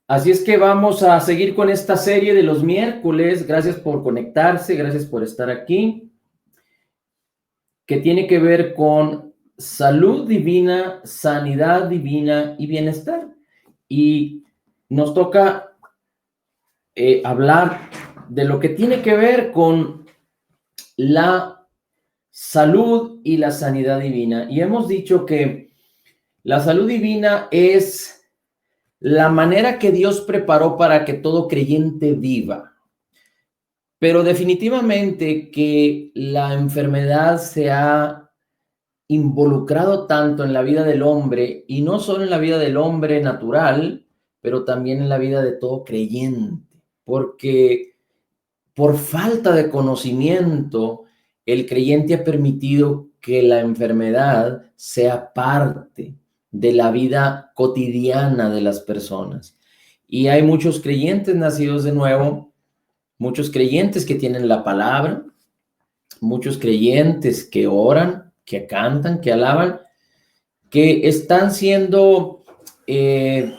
Así es que vamos a seguir con esta serie de los miércoles. Gracias por conectarse, gracias por estar aquí, que tiene que ver con salud divina, sanidad divina y bienestar. Y nos toca hablar de lo que tiene que ver con la salud y la sanidad divina. Y hemos dicho que la salud divina es la manera que Dios preparó para que todo creyente viva. Pero definitivamente que la enfermedad se ha involucrado tanto en la vida del hombre, y no solo en la vida del hombre natural, pero también en la vida de todo creyente, porque por falta de conocimiento, el creyente ha permitido que la enfermedad sea parte de la vida cotidiana de las personas. Y hay muchos creyentes nacidos de nuevo, muchos creyentes que tienen la palabra, muchos creyentes que oran, que cantan, que alaban, que están siendo de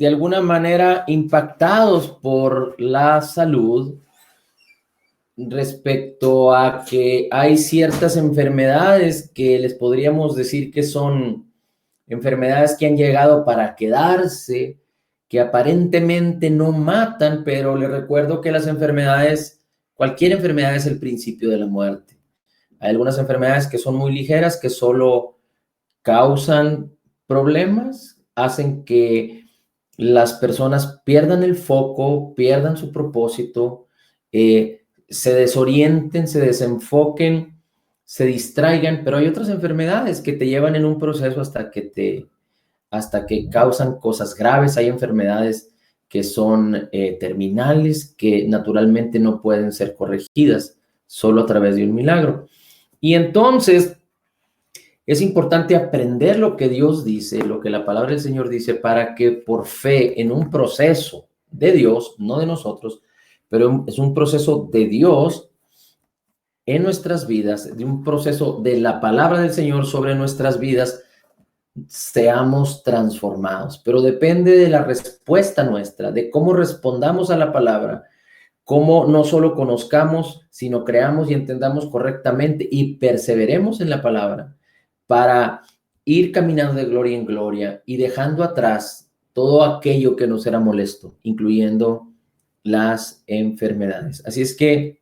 alguna manera impactados por la salud respecto a que hay ciertas enfermedades que les podríamos decir que son enfermedades que han llegado para quedarse, que aparentemente no matan, pero les recuerdo que las enfermedades, cualquier enfermedad es el principio de la muerte. Hay algunas enfermedades que son muy ligeras, que solo causan problemas, hacen que las personas pierdan el foco, pierdan su propósito, se desorienten, se desenfoquen, se distraigan, pero hay otras enfermedades que te llevan en un proceso hasta que causan cosas graves. Hay enfermedades que son terminales, que naturalmente no pueden ser corregidas solo a través de un milagro. Y entonces es importante aprender lo que Dios dice, lo que la palabra del Señor dice, para que por fe en un proceso de Dios, no de nosotros, pero es un proceso de Dios en nuestras vidas, de un proceso de la palabra del Señor sobre nuestras vidas, seamos transformados. Pero depende de la respuesta nuestra, de cómo respondamos a la palabra, cómo no solo conozcamos, sino creamos y entendamos correctamente y perseveremos en la palabra para ir caminando de gloria en gloria y dejando atrás todo aquello que nos era molesto, incluyendo las enfermedades. Así es que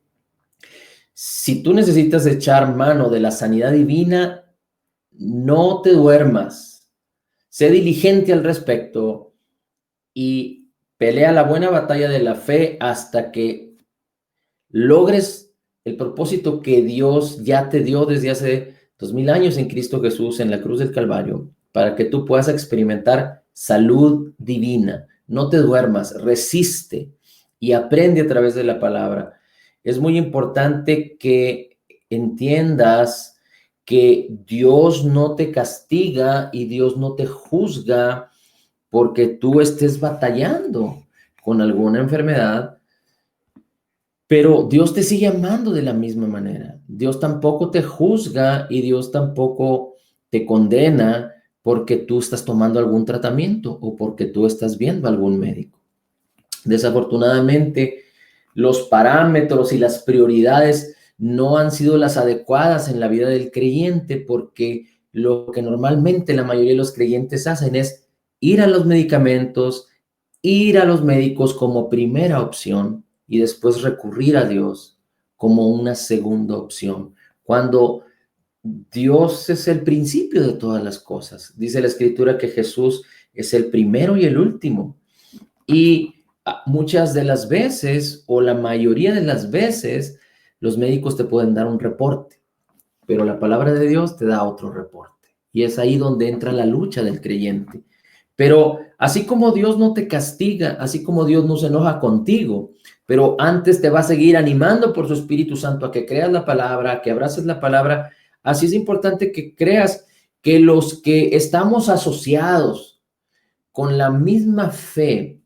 si tú necesitas echar mano de la sanidad divina, no te duermas, sé diligente al respecto y pelea la buena batalla de la fe hasta que logres el propósito que Dios ya te dio desde hace 2000 años en Cristo Jesús, en la cruz del Calvario, para que tú puedas experimentar salud divina. No te duermas, resiste y aprende a través de la palabra. Es muy importante que entiendas que Dios no te castiga y Dios no te juzga porque tú estés batallando con alguna enfermedad, pero Dios te sigue amando de la misma manera. Dios tampoco te juzga y Dios tampoco te condena porque tú estás tomando algún tratamiento o porque tú estás viendo a algún médico. Desafortunadamente, los parámetros y las prioridades no han sido las adecuadas en la vida del creyente, porque lo que normalmente la mayoría de los creyentes hacen es ir a los medicamentos, ir a los médicos como primera opción y después recurrir a Dios como una segunda opción, cuando Dios es el principio de todas las cosas. Dice la Escritura que Jesús es el primero y el último. Y muchas de las veces, o la mayoría de las veces, los médicos te pueden dar un reporte, pero la palabra de Dios te da otro reporte. Y es ahí donde entra la lucha del creyente. Pero así como Dios no te castiga, así como Dios no se enoja contigo, pero antes te va a seguir animando por su Espíritu Santo a que creas la palabra, a que abraces la palabra, así es importante que creas que los que estamos asociados con la misma fe,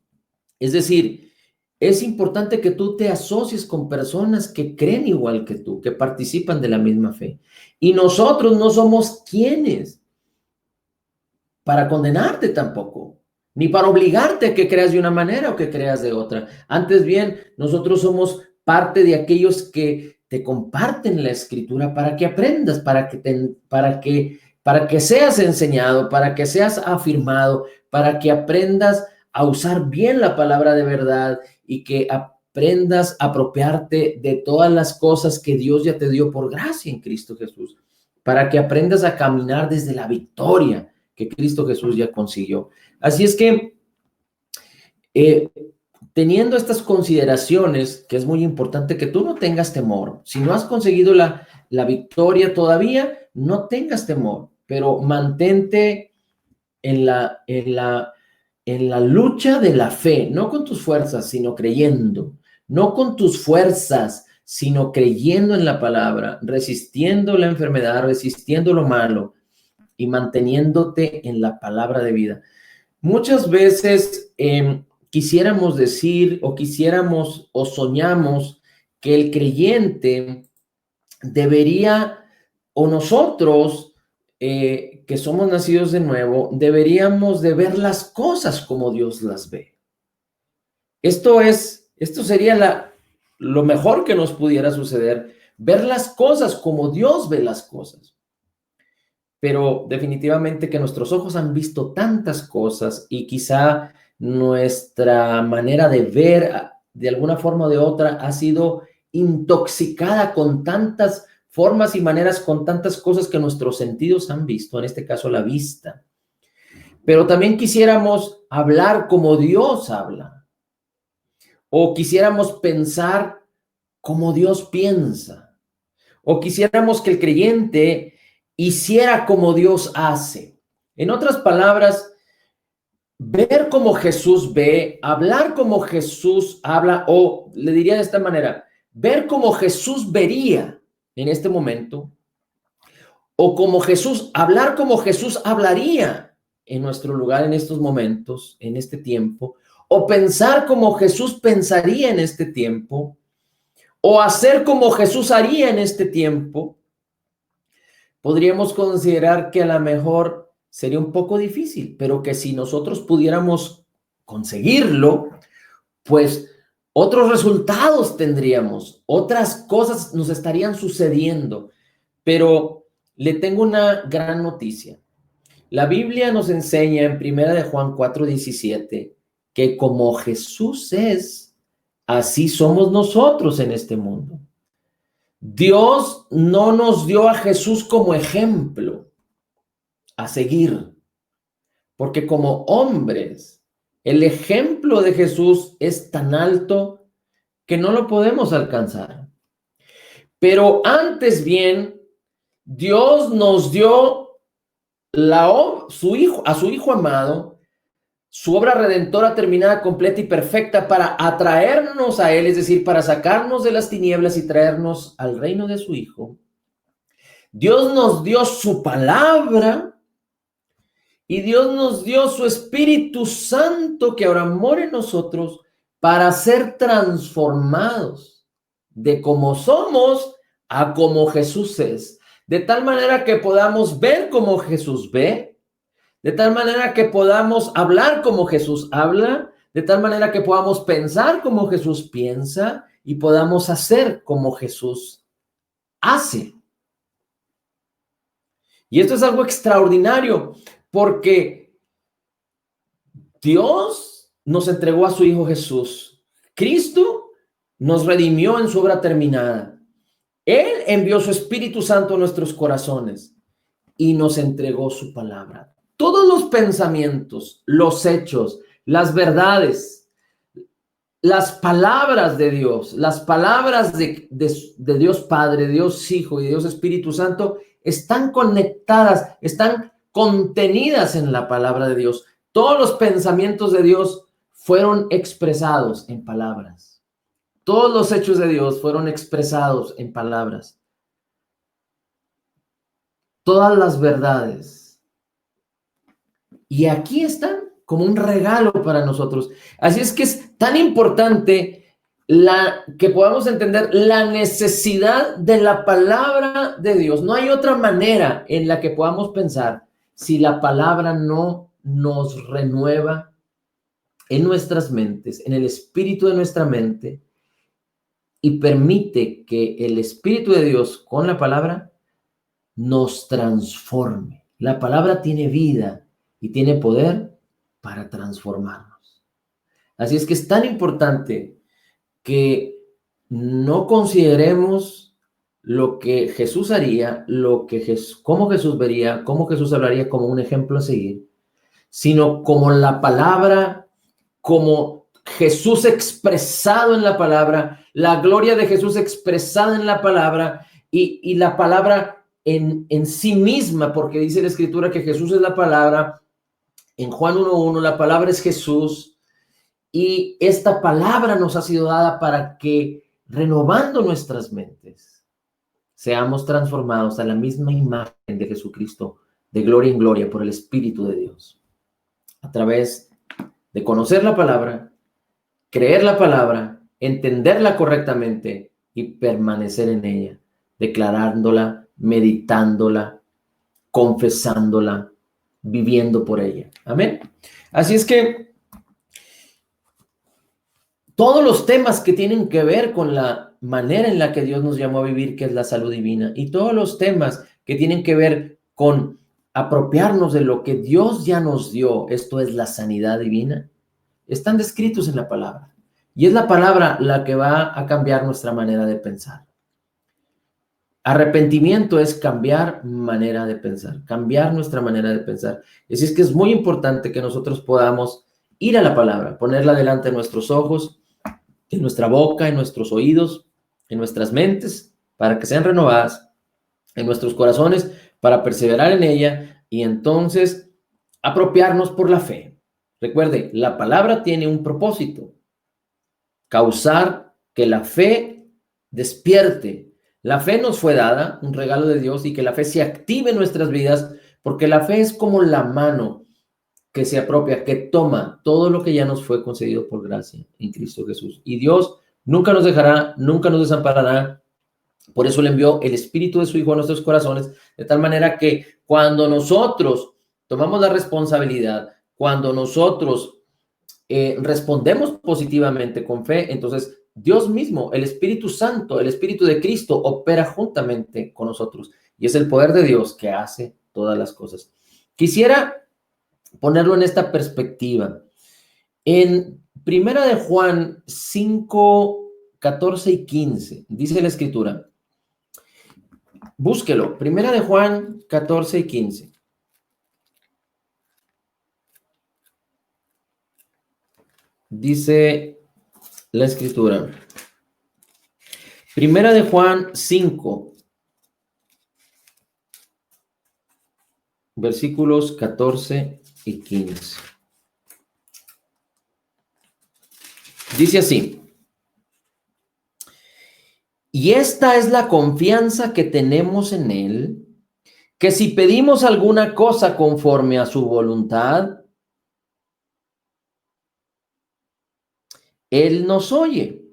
es decir, es importante que tú te asocies con personas que creen igual que tú, que participan de la misma fe. Y nosotros no somos quienes para condenarte tampoco, ni para obligarte a que creas de una manera o que creas de otra. Antes bien, nosotros somos parte de aquellos que te comparten la escritura para que aprendas, para que seas enseñado, para que seas afirmado, para que aprendas a usar bien la palabra de verdad y que aprendas a apropiarte de todas las cosas que Dios ya te dio por gracia en Cristo Jesús, para que aprendas a caminar desde la victoria que Cristo Jesús ya consiguió. Así es que, teniendo estas consideraciones, que es muy importante que tú no tengas temor. Si no has conseguido la victoria todavía, no tengas temor, pero mantente en la lucha de la fe, no con tus fuerzas, sino creyendo, no con tus fuerzas, sino creyendo en la palabra, resistiendo la enfermedad, resistiendo lo malo y manteniéndote en la palabra de vida. Muchas veces quisiéramos decir o quisiéramos o soñamos que el creyente debería, o nosotros que somos nacidos de nuevo, deberíamos de ver las cosas como Dios las ve. Esto sería lo mejor que nos pudiera suceder, ver las cosas como Dios ve las cosas. Pero definitivamente que nuestros ojos han visto tantas cosas y quizá nuestra manera de ver de alguna forma o de otra ha sido intoxicada con tantas formas y maneras, con tantas cosas que nuestros sentidos han visto, en este caso la vista. Pero también quisiéramos hablar como Dios habla, o quisiéramos pensar como Dios piensa, o quisiéramos que el creyente hiciera como Dios hace. En otras palabras, ver como Jesús ve, hablar como Jesús habla, o le diría de esta manera, ver como Jesús vería en este momento, o como Jesús, hablar como Jesús hablaría en nuestro lugar en estos momentos, en este tiempo, o pensar como Jesús pensaría en este tiempo, o hacer como Jesús haría en este tiempo. Podríamos considerar que a lo mejor sería un poco difícil, pero que si nosotros pudiéramos conseguirlo, pues otros resultados tendríamos, otras cosas nos estarían sucediendo. Pero le tengo una gran noticia. La Biblia nos enseña en 1 de Juan 4:17 que como Jesús es, así somos nosotros en este mundo. Dios no nos dio a Jesús como ejemplo a seguir, porque como hombres, el ejemplo de Jesús es tan alto que no lo podemos alcanzar. Pero antes bien, Dios nos dio a su Hijo amado, su obra redentora terminada, completa y perfecta para atraernos a Él, es decir, para sacarnos de las tinieblas y traernos al reino de su Hijo. Dios nos dio su palabra y Dios nos dio su Espíritu Santo que ahora mora en nosotros para ser transformados de como somos a como Jesús es. De tal manera que podamos ver como Jesús ve, de tal manera que podamos hablar como Jesús habla, de tal manera que podamos pensar como Jesús piensa y podamos hacer como Jesús hace. Y esto es algo extraordinario porque Dios nos entregó a su Hijo Jesús. Cristo nos redimió en su obra terminada. Él envió su Espíritu Santo a nuestros corazones y nos entregó su palabra. Todos los pensamientos, los hechos, las verdades, las palabras de Dios, las palabras de Dios Padre, Dios Hijo y Dios Espíritu Santo están conectadas, están contenidas en la palabra de Dios. Todos los pensamientos de Dios fueron expresados en palabras. Todos los hechos de Dios fueron expresados en palabras. Todas las verdades. Y aquí están como un regalo para nosotros. Así es que es tan importante que podamos entender la necesidad de la palabra de Dios. No hay otra manera en la que podamos pensar si la palabra no nos renueva, en nuestras mentes, en el espíritu de nuestra mente, y permite que el Espíritu de Dios con la palabra nos transforme. La palabra tiene vida y tiene poder para transformarnos. Así es que es tan importante que no consideremos lo que Jesús haría, cómo Jesús vería, cómo Jesús hablaría como un ejemplo a seguir, sino como la palabra, como Jesús expresado en la palabra, la gloria de Jesús expresada en la palabra y la palabra en sí misma, porque dice la Escritura que Jesús es la palabra. En Juan 1:1 la palabra es Jesús y esta palabra nos ha sido dada para que renovando nuestras mentes seamos transformados a la misma imagen de Jesucristo, de gloria en gloria por el Espíritu de Dios, a través de conocer la palabra, creer la palabra, entenderla correctamente y permanecer en ella, declarándola, meditándola, confesándola, viviendo por ella. Amén. Así es que todos los temas que tienen que ver con la manera en la que Dios nos llamó a vivir, que es la salud divina, y todos los temas que tienen que ver con apropiarnos de lo que Dios ya nos dio, esto es la sanidad divina, están descritos en la palabra. Y es la palabra la que va a cambiar nuestra manera de pensar. Arrepentimiento es cambiar manera de pensar, cambiar nuestra manera de pensar. Así es que es muy importante que nosotros podamos ir a la palabra, ponerla delante de nuestros ojos, en nuestra boca, en nuestros oídos, en nuestras mentes, para que sean renovadas, en nuestros corazones, para perseverar en ella y entonces apropiarnos por la fe. Recuerde, la palabra tiene un propósito: causar que la fe despierte. La fe nos fue dada, un regalo de Dios, y que la fe se active en nuestras vidas, porque la fe es como la mano que se apropia, que toma todo lo que ya nos fue concedido por gracia en Cristo Jesús. Y Dios nunca nos dejará, nunca nos desamparará. Por eso le envió el Espíritu de su Hijo a nuestros corazones, de tal manera que cuando nosotros tomamos la responsabilidad, cuando nosotros respondemos positivamente con fe, entonces Dios mismo, el Espíritu Santo, el Espíritu de Cristo opera juntamente con nosotros. Y es el poder de Dios que hace todas las cosas. Quisiera ponerlo en esta perspectiva. En Primera de Juan 5, 14 y 15, dice la Escritura. Búsquelo. Primera de Juan 14 y 15. Dice la Escritura. Primera de Juan 5, versículos 14 y 15. Dice así: y esta es la confianza que tenemos en Él, que si pedimos alguna cosa conforme a su voluntad, Él nos oye.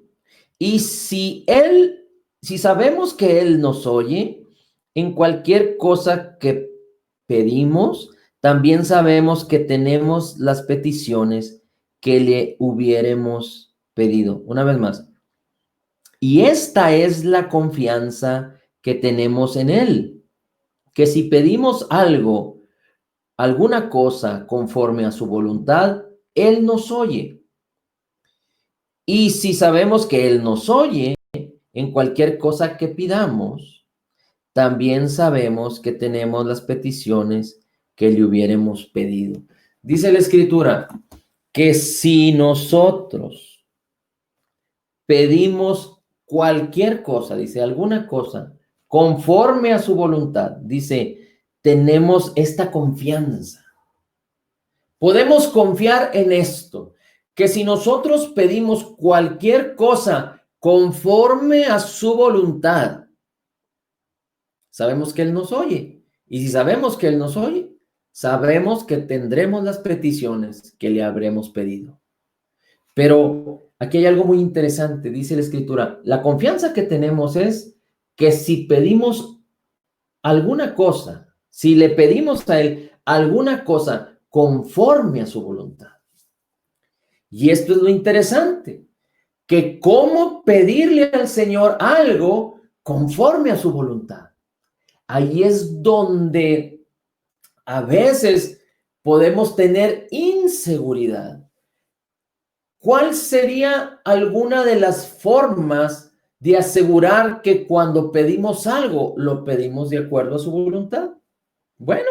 Y si sabemos que Él nos oye, en cualquier cosa que pedimos, también sabemos que tenemos las peticiones que le hubiéramos pedido. Una vez más. Y esta es la confianza que tenemos en Él, que si pedimos algo, alguna cosa conforme a su voluntad, Él nos oye. Y si sabemos que Él nos oye en cualquier cosa que pidamos, también sabemos que tenemos las peticiones que le hubiéramos pedido. Dice la Escritura que si nosotros pedimos cualquier cosa, dice alguna cosa, conforme a su voluntad, dice, tenemos esta confianza. Podemos confiar en esto, que si nosotros pedimos cualquier cosa conforme a su voluntad, sabemos que Él nos oye. Y si sabemos que Él nos oye, sabremos que tendremos las peticiones que le habremos pedido. Pero aquí hay algo muy interesante, dice la Escritura. La confianza que tenemos es que si pedimos alguna cosa, si le pedimos a Él alguna cosa conforme a su voluntad. Y esto es lo interesante, que cómo pedirle al Señor algo conforme a su voluntad. Ahí es donde a veces podemos tener inseguridad. ¿Cuál sería alguna de las formas de asegurar que cuando pedimos algo, lo pedimos de acuerdo a su voluntad? Bueno,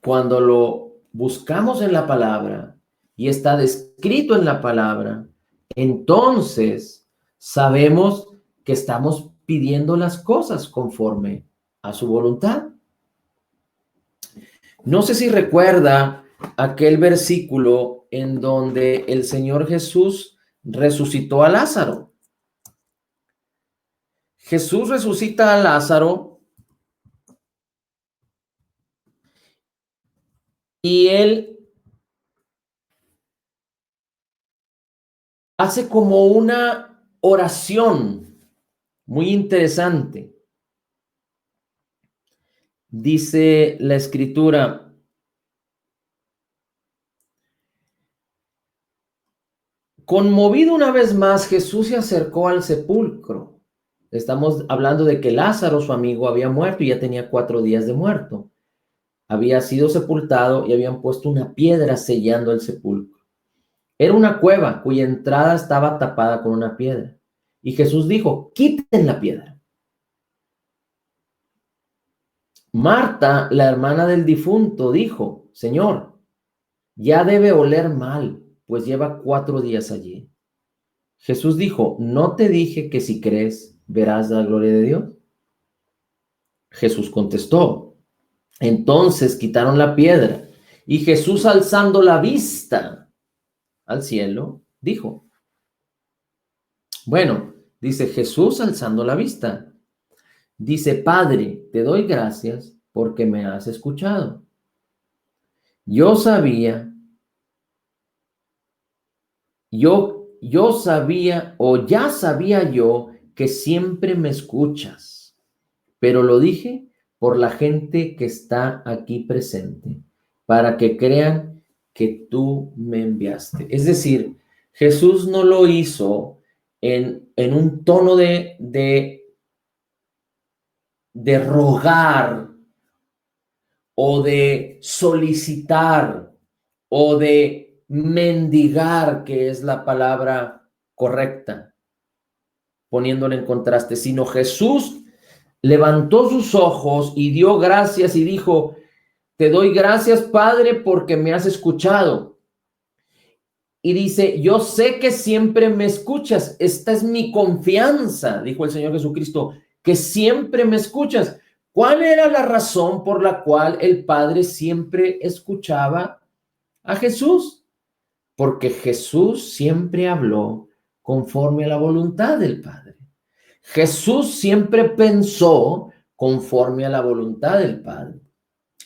cuando lo buscamos en la palabra y está descrito en la palabra, entonces sabemos que estamos pidiendo las cosas conforme a su voluntad. No sé si recuerda aquel versículo en donde el Señor Jesús resucitó a Lázaro. Jesús resucita a Lázaro y él hace como una oración muy interesante. Dice la escritura: conmovido una vez más, Jesús se acercó al sepulcro. Estamos hablando de que Lázaro, su amigo, había muerto y ya tenía 4 días de muerto. Había sido sepultado y habían puesto una piedra sellando el sepulcro. Era una cueva cuya entrada estaba tapada con una piedra. Y Jesús dijo: quiten la piedra. Marta, la hermana del difunto, dijo: Señor, ya debe oler mal, pues lleva 4 días allí. Jesús dijo: ¿no te dije que si crees verás la gloria de Dios? Jesús contestó. Entonces quitaron la piedra y Jesús, alzando la vista al cielo, dijo, bueno, dice Jesús alzando la vista, dice: Padre, te doy gracias porque me has escuchado. Yo sabía o ya sabía yo que siempre me escuchas, pero lo dije por la gente que está aquí presente, para que crean que tú me enviaste. Es decir, Jesús no lo hizo en un tono de rogar o de solicitar o de mendigar, que es la palabra correcta, poniéndolo en contraste, sino Jesús levantó sus ojos y dio gracias y dijo: te doy gracias, Padre, porque me has escuchado. Y dice: yo sé que siempre me escuchas. Esta es mi confianza, dijo el Señor Jesucristo, que siempre me escuchas. ¿Cuál era la razón por la cual el Padre siempre escuchaba a Jesús? Porque Jesús siempre habló conforme a la voluntad del Padre. Jesús siempre pensó conforme a la voluntad del Padre.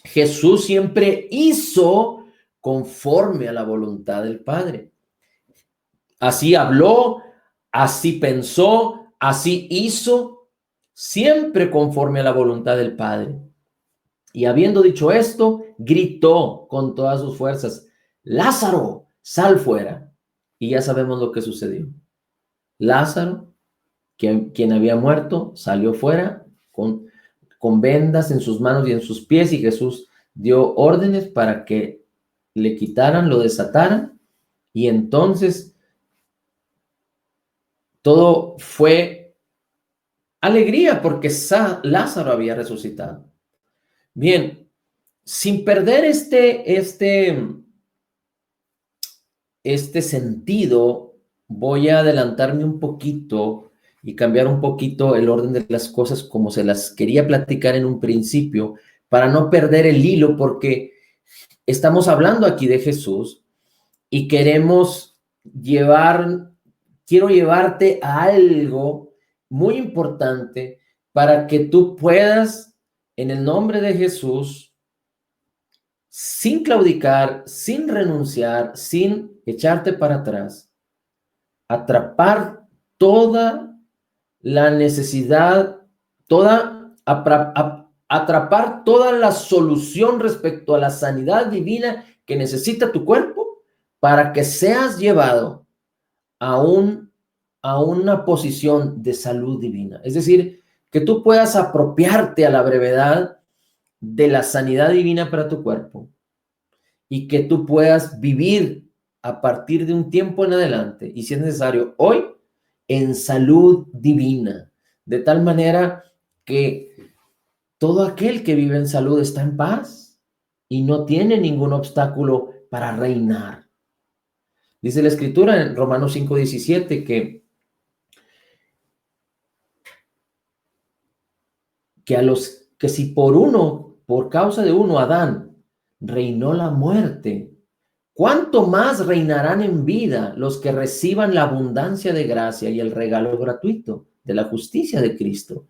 Jesús siempre hizo conforme a la voluntad del Padre. Así habló, así pensó, así hizo, siempre conforme a la voluntad del Padre. Y habiendo dicho esto, gritó con todas sus fuerzas: Lázaro, sal fuera. Y ya sabemos lo que sucedió. Lázaro, quien había muerto, salió fuera con vendas en sus manos y en sus pies, y Jesús dio órdenes para que le quitaran, lo desataran, y entonces todo fue alegría porque Lázaro había resucitado. Bien, sin perder este sentido, voy a adelantarme un poquito y cambiar un poquito el orden de las cosas como se las quería platicar en un principio, para no perder el hilo, porque estamos hablando aquí de Jesús y quiero llevarte a algo muy importante para que tú puedas, en el nombre de Jesús, sin claudicar, sin renunciar, sin echarte para atrás, atrapar toda la necesidad, atrapar toda la solución respecto a la sanidad divina que necesita tu cuerpo, para que seas llevado a una posición de salud divina. Es decir, que tú puedas apropiarte a la brevedad de la sanidad divina para tu cuerpo y que tú puedas vivir a partir de un tiempo en adelante, y si es necesario hoy, en salud divina, de tal manera que todo aquel que vive en salud está en paz y no tiene ningún obstáculo para reinar. Dice la Escritura en Romanos 5:17 que si por causa de uno, Adán, reinó la muerte, ¿cuánto más reinarán en vida los que reciban la abundancia de gracia y el regalo gratuito de la justicia de Cristo?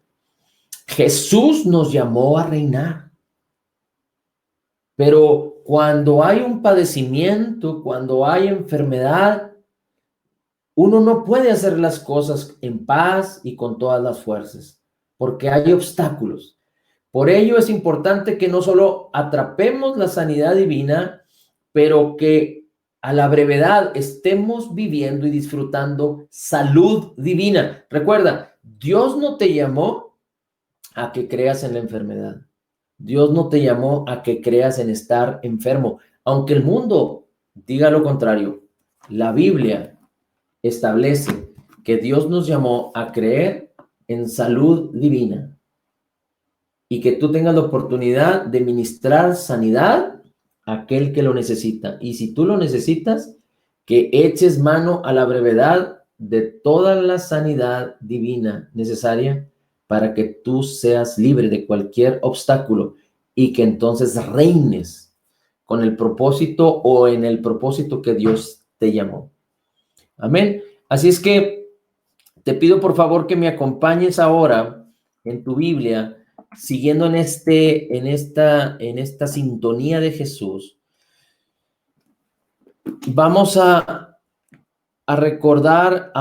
Jesús nos llamó a reinar. Pero cuando hay un padecimiento, cuando hay enfermedad, uno no puede hacer las cosas en paz y con todas las fuerzas, porque hay obstáculos. Por ello es importante que no solo atrapemos la sanidad divina, pero que a la brevedad estemos viviendo y disfrutando salud divina. Recuerda, Dios no te llamó a que creas en la enfermedad. Dios no te llamó a que creas en estar enfermo, aunque el mundo diga lo contrario. La Biblia establece que Dios nos llamó a creer en salud divina y que tú tengas la oportunidad de ministrar sanidad a aquel que lo necesita. Y si tú lo necesitas, que eches mano a la brevedad de toda la sanidad divina necesaria para que tú seas libre de cualquier obstáculo y que entonces reines con el propósito o en el propósito que Dios te llamó. Amén. Así es que te pido por favor que me acompañes ahora en tu Biblia, siguiendo en esta sintonía de Jesús. Vamos a recordar,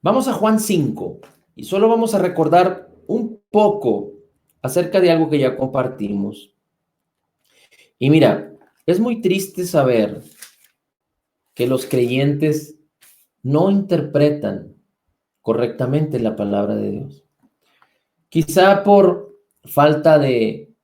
vamos a Juan 5 y solo vamos a recordar un poco acerca de algo que ya compartimos. Y mira, es muy triste saber que los creyentes no interpretan correctamente la palabra de Dios. Quizá por falta de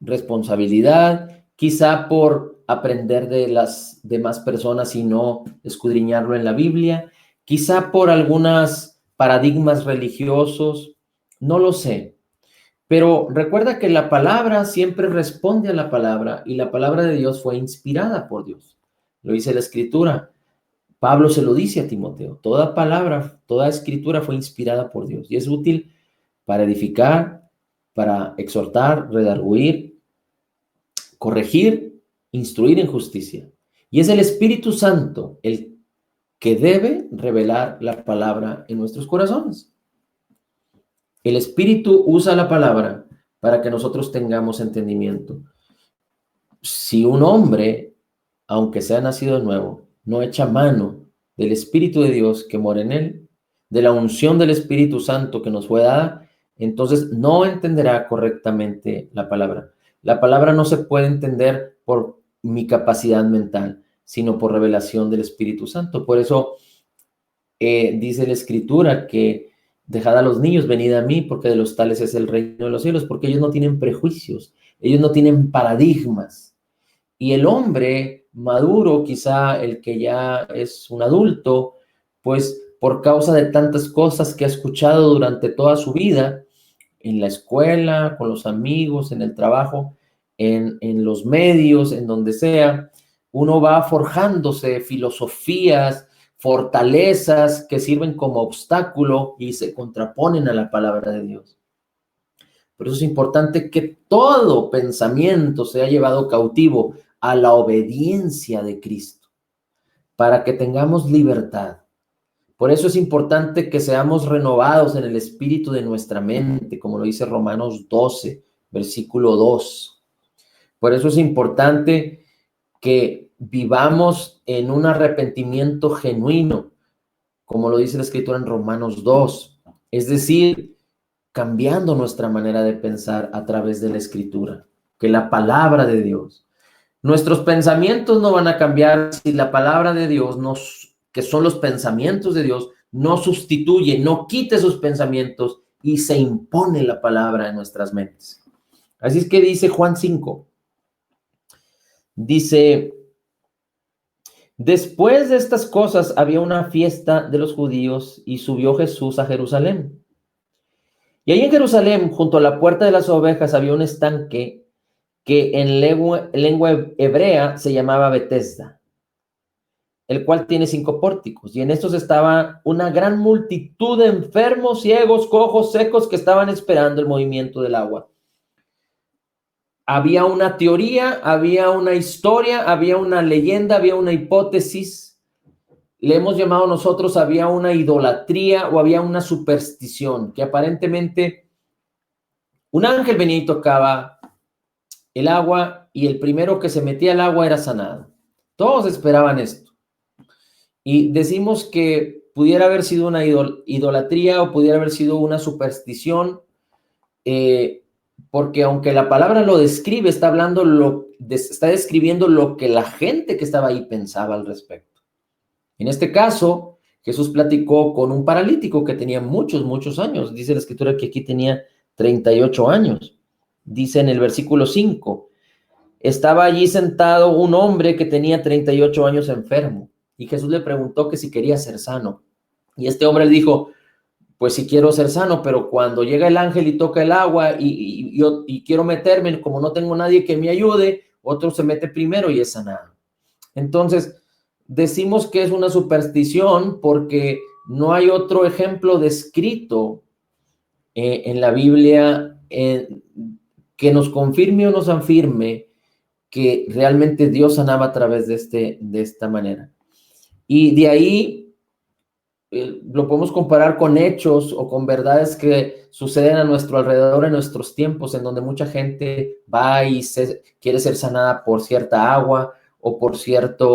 responsabilidad, quizá por aprender de las demás personas y no escudriñarlo en la Biblia, quizá por algunos paradigmas religiosos, no lo sé. Pero recuerda que la palabra siempre responde a la palabra y la palabra de Dios fue inspirada por Dios. Lo dice la Escritura. Pablo se lo dice a Timoteo. Toda palabra, toda escritura fue inspirada por Dios y es útil para edificar, para exhortar, redarguir, corregir, instruir en justicia. Y es el Espíritu Santo el que debe revelar la palabra en nuestros corazones. El Espíritu usa la palabra para que nosotros tengamos entendimiento. Si un hombre, aunque sea nacido de nuevo, no echa mano del Espíritu de Dios que mora en él, de la unción del Espíritu Santo que nos fue dada, entonces no entenderá correctamente la palabra. La palabra no se puede entender por mi capacidad mental, sino por revelación del Espíritu Santo. Por eso dice la Escritura que dejad a los niños, venid a mí, porque de los tales es el reino de los cielos, porque ellos no tienen prejuicios, ellos no tienen paradigmas. Y el hombre maduro, quizá el que ya es un adulto, pues por causa de tantas cosas que ha escuchado durante toda su vida, en la escuela, con los amigos, en el trabajo, en los medios, en donde sea, uno va forjándose filosofías, fortalezas que sirven como obstáculo y se contraponen a la palabra de Dios. Por eso es importante que todo pensamiento sea llevado cautivo a la obediencia de Cristo, para que tengamos libertad. Por eso es importante que seamos renovados en el espíritu de nuestra mente, como lo dice Romanos 12, versículo 2. Por eso es importante que vivamos en un arrepentimiento genuino, como lo dice la Escritura en Romanos 2. Es decir, cambiando nuestra manera de pensar a través de la Escritura. que la palabra de Dios. Nuestros pensamientos no van a cambiar si la palabra de Dios, que son los pensamientos de Dios, no sustituye, no quite sus pensamientos y se impone la palabra en nuestras mentes. Así es que dice Juan 5, dice, después de estas cosas había una fiesta de los judíos y subió Jesús a Jerusalén. Y ahí en Jerusalén, junto a la puerta de las ovejas, había un estanque que en lengua hebrea se llamaba Betesda, el cual tiene 5 pórticos. Y en estos estaba una gran multitud de enfermos, ciegos, cojos, secos, que estaban esperando el movimiento del agua. Había una teoría, había una historia, había una leyenda, había una hipótesis. Le hemos llamado nosotros, había una idolatría o había una superstición, que aparentemente un ángel venía y tocaba el agua y el primero que se metía al agua era sanado. Todos esperaban esto. Y decimos que pudiera haber sido una idolatría o pudiera haber sido una superstición, porque aunque la palabra lo describe, está describiendo lo que la gente que estaba ahí pensaba al respecto. En este caso, Jesús platicó con un paralítico que tenía muchos años. Dice la escritura que aquí tenía 38 años. Dice en el versículo 5, estaba allí sentado un hombre que tenía 38 años enfermo. Y Jesús le preguntó que si quería ser sano. Y este hombre le dijo, pues sí quiero ser sano, pero cuando llega el ángel y toca el agua y quiero meterme, como no tengo nadie que me ayude, otro se mete primero y es sanado. Entonces, decimos que es una superstición porque no hay otro ejemplo descrito en la Biblia que nos confirme o nos afirme que realmente Dios sanaba a través de esta manera. Y de ahí lo podemos comparar con hechos o con verdades que suceden a nuestro alrededor en nuestros tiempos, en donde mucha gente va y quiere ser sanada por cierta agua o por cierta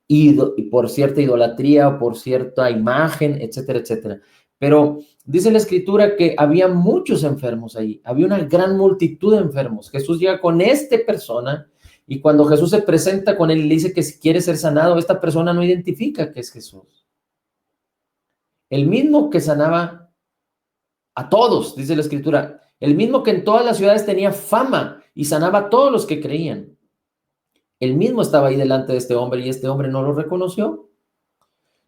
idolatría o por cierta imagen, etcétera, etcétera. Pero dice la escritura que había muchos enfermos ahí, había una gran multitud de enfermos. Jesús llega con esta persona y cuando Jesús se presenta con él y le dice que si quiere ser sanado, esta persona no identifica que es Jesús. El mismo que sanaba a todos, dice la escritura, el mismo que en todas las ciudades tenía fama y sanaba a todos los que creían. El mismo estaba ahí delante de este hombre y este hombre no lo reconoció.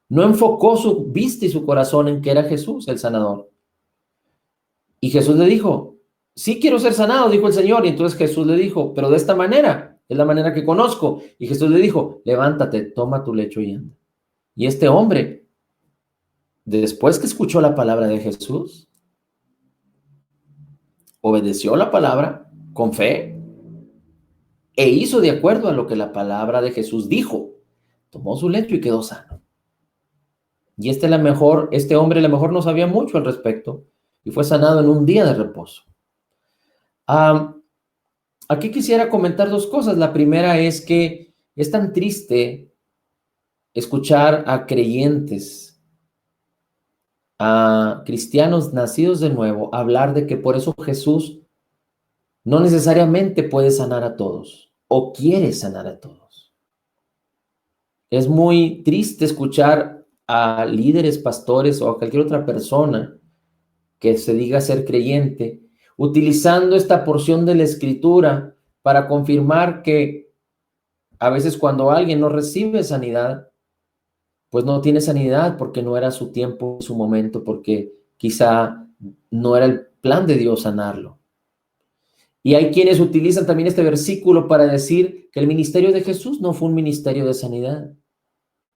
No enfocó su vista y su corazón en que era Jesús el sanador. Y Jesús le dijo, sí quiero ser sanado, dijo el Señor. Y entonces Jesús le dijo, pero de esta manera, es la manera que conozco. Y Jesús le dijo, levántate, toma tu lecho y anda. Y este hombre, después que escuchó la palabra de Jesús, obedeció la palabra con fe e hizo de acuerdo a lo que la palabra de Jesús dijo. Tomó su lecho y quedó sano. Y este hombre a lo mejor no sabía mucho al respecto y fue sanado en un día de reposo. Aquí quisiera comentar 2 cosas. La primera es que es tan triste escuchar a creyentes, a cristianos nacidos de nuevo, hablar de que por eso Jesús no necesariamente puede sanar a todos o quiere sanar a todos. Es muy triste escuchar a líderes, pastores o a cualquier otra persona que se diga ser creyente utilizando esta porción de la escritura para confirmar que a veces cuando alguien no recibe sanidad, pues no tiene sanidad porque no era su tiempo, su momento, porque quizá no era el plan de Dios sanarlo. Y hay quienes utilizan también este versículo para decir que el ministerio de Jesús no fue un ministerio de sanidad,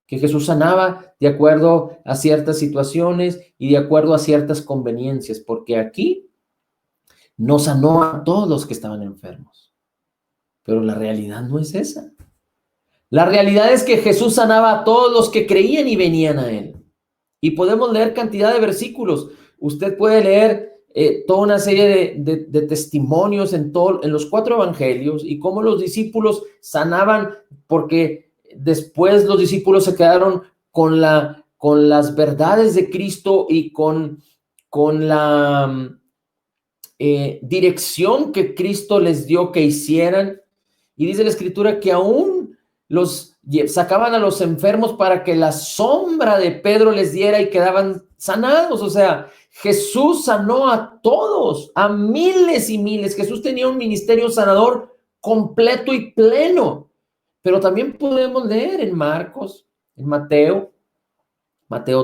que Jesús sanaba de acuerdo a ciertas situaciones y de acuerdo a ciertas conveniencias, porque aquí no sanó a todos los que estaban enfermos. Pero la realidad no es esa. La realidad es que Jesús sanaba a todos los que creían y venían a él. Y podemos leer cantidad de versículos. Usted puede leer toda una serie de testimonios en los 4 evangelios y cómo los discípulos sanaban, porque después los discípulos se quedaron con las verdades de Cristo y con la dirección que Cristo les dio que hicieran. Y dice la Escritura que aún sacaban a los enfermos para que la sombra de Pedro les diera y quedaban sanados. O sea, Jesús sanó a todos, a miles y miles. Jesús tenía un ministerio sanador completo y pleno. Pero también podemos leer en Marcos, en Mateo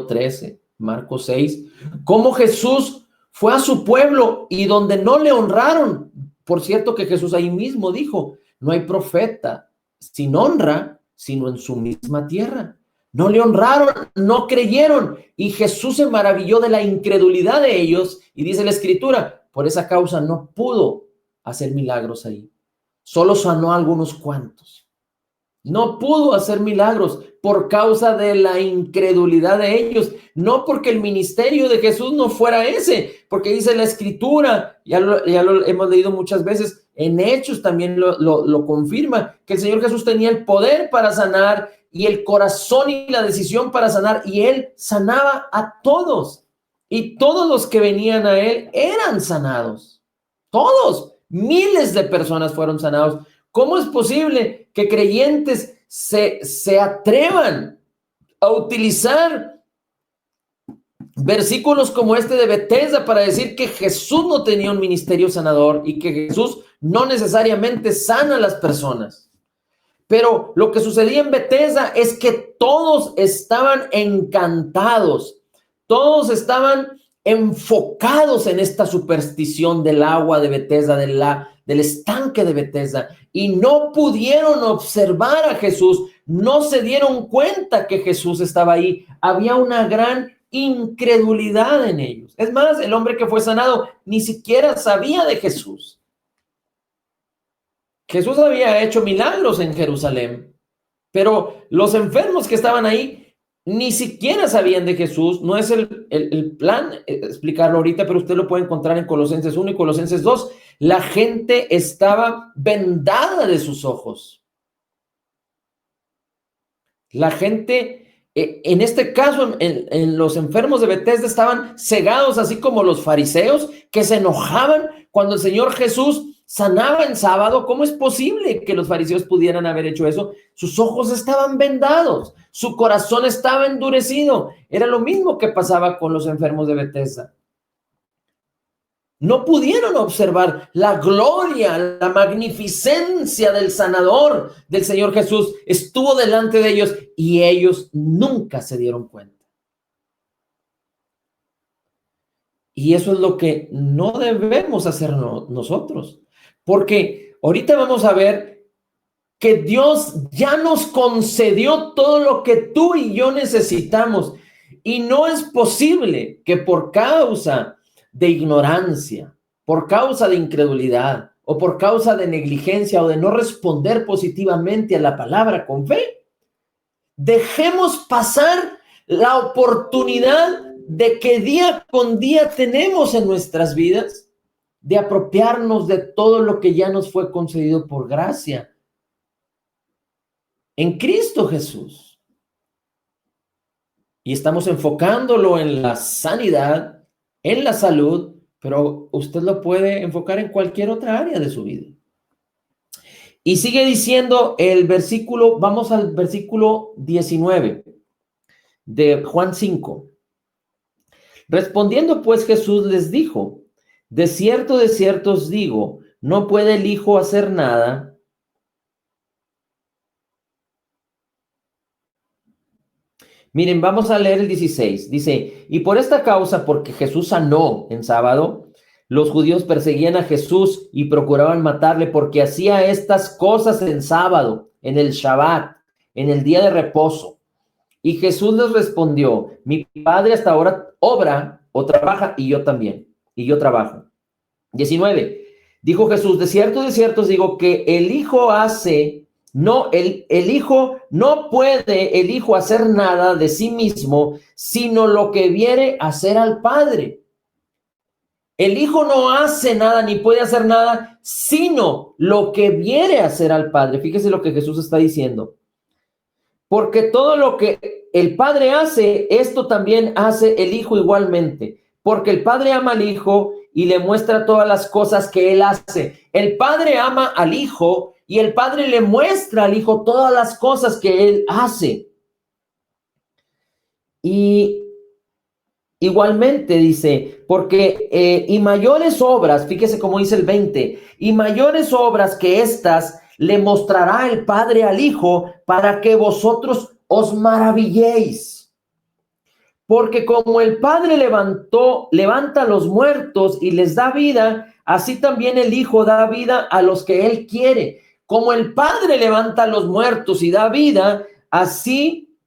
13, Marcos 6, cómo Jesús fue a su pueblo y donde no le honraron. Por cierto que Jesús ahí mismo dijo, no hay profeta sin honra, sino en su misma tierra. No le honraron, no creyeron. Y Jesús se maravilló de la incredulidad de ellos. Y dice la Escritura, por esa causa no pudo hacer milagros ahí. Solo sanó a algunos cuantos. No pudo hacer milagros por causa de la incredulidad de ellos. No porque el ministerio de Jesús no fuera ese, porque dice la Escritura, ya lo hemos leído muchas veces, en Hechos también lo confirma, que el Señor Jesús tenía el poder para sanar y el corazón y la decisión para sanar, y Él sanaba a todos. Y todos los que venían a Él eran sanados. Todos, miles de personas fueron sanados. ¿Cómo es posible que creyentes se atrevan a utilizar versículos como este de Betesda para decir que Jesús no tenía un ministerio sanador y que Jesús no necesariamente sana a las personas? Pero lo que sucedía en Betesda es que todos estaban encantados, todos estaban enfocados en esta superstición del agua de Betesda, del estanque de Betesda, y no pudieron observar a Jesús, no se dieron cuenta que Jesús estaba ahí. Había una gran incredulidad en ellos. Es más, el hombre que fue sanado ni siquiera sabía de Jesús. Jesús había hecho milagros en Jerusalén, pero los enfermos que estaban ahí ni siquiera sabían de Jesús. No es el plan explicarlo ahorita, pero usted lo puede encontrar en Colosenses 1 y Colosenses 2. La gente estaba vendada de sus ojos. La gente, en este caso, en los enfermos de Betesda estaban cegados, así como los fariseos que se enojaban cuando el Señor Jesús sanaba en sábado. ¿Cómo es posible que los fariseos pudieran haber hecho eso? Sus ojos estaban vendados, su corazón estaba endurecido. Era lo mismo que pasaba con los enfermos de Betesda. No pudieron observar la gloria, la magnificencia del sanador, del Señor Jesús. Estuvo delante de ellos y ellos nunca se dieron cuenta. Y eso es lo que no debemos hacer nosotros. Porque ahorita vamos a ver que Dios ya nos concedió todo lo que tú y yo necesitamos. Y no es posible que por causa de ignorancia, por causa de incredulidad, o por causa de negligencia o de no responder positivamente a la palabra con fe, dejemos pasar la oportunidad de que día con día tenemos en nuestras vidas de apropiarnos de todo lo que ya nos fue concedido por gracia en Cristo Jesús. Y estamos enfocándolo en la sanidad, en la salud, pero usted lo puede enfocar en cualquier otra área de su vida. Y sigue diciendo el versículo, vamos al versículo 19 de Juan 5. Respondiendo pues Jesús les dijo, de cierto os digo, no puede el Hijo hacer nada Miren, vamos a leer el 16. Dice, y por esta causa, porque Jesús sanó en sábado, los judíos perseguían a Jesús y procuraban matarle porque hacía estas cosas en sábado, en el Shabbat, en el día de reposo. Y Jesús les respondió, mi Padre hasta ahora obra o trabaja y yo también, y yo trabajo. 19. Dijo Jesús, de cierto os digo que el Hijo hace... No, el Hijo no puede el Hijo hacer nada de sí mismo, sino lo que viere hacer al Padre. El Hijo no hace nada ni puede hacer nada, sino lo que viere hacer al Padre. Fíjese lo que Jesús está diciendo. Porque todo lo que el Padre hace, esto también hace el Hijo igualmente. Porque el Padre ama al Hijo y le muestra todas las cosas que él hace. El Padre ama al Hijo y el Padre le muestra al Hijo todas las cosas que él hace. Y igualmente dice, porque y mayores obras, fíjese cómo dice el 20, y mayores obras que estas le mostrará el Padre al Hijo para que vosotros os maravilléis. Porque como el Padre levanta a los muertos y les da vida, así también el Hijo da vida a los que él quiere. Como el Padre levanta a los muertos y da vida, así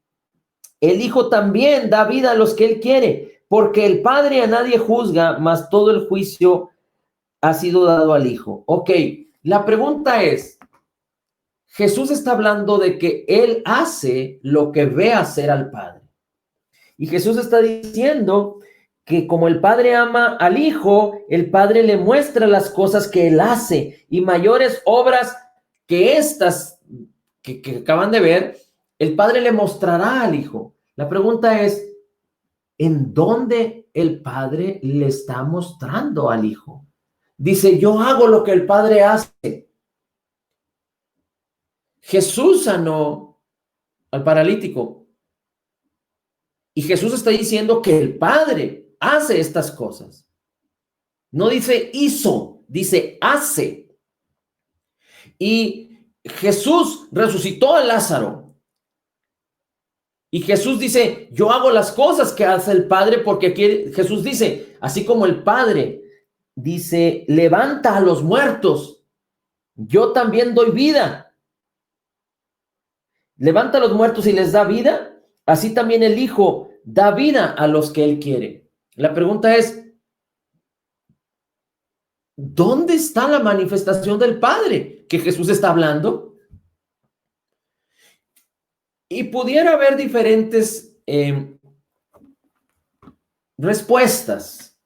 el Hijo también da vida a los que él quiere. Porque el Padre a nadie juzga, mas todo el juicio ha sido dado al Hijo. Ok, la pregunta es, Jesús está hablando de que él hace lo que ve hacer al Padre. Y Jesús está diciendo que como el Padre ama al Hijo, el Padre le muestra las cosas que él hace y mayores obras que estas que acaban de ver, el Padre le mostrará al Hijo. La pregunta es, ¿en dónde el Padre le está mostrando al Hijo? Dice, yo hago lo que el Padre hace. Jesús sanó al paralítico. Y Jesús está diciendo que el Padre hace estas cosas. No dice hizo, dice hace. Y Jesús resucitó a Lázaro. Y Jesús dice, yo hago las cosas que hace el Padre porque Jesús dice, así como el Padre dice, levanta a los muertos, yo también doy vida. Levanta a los muertos y les da vida, así también el Hijo da vida a los que él quiere. La pregunta es, ¿dónde está la manifestación del Padre que Jesús está hablando? Y pudiera haber diferentes respuestas.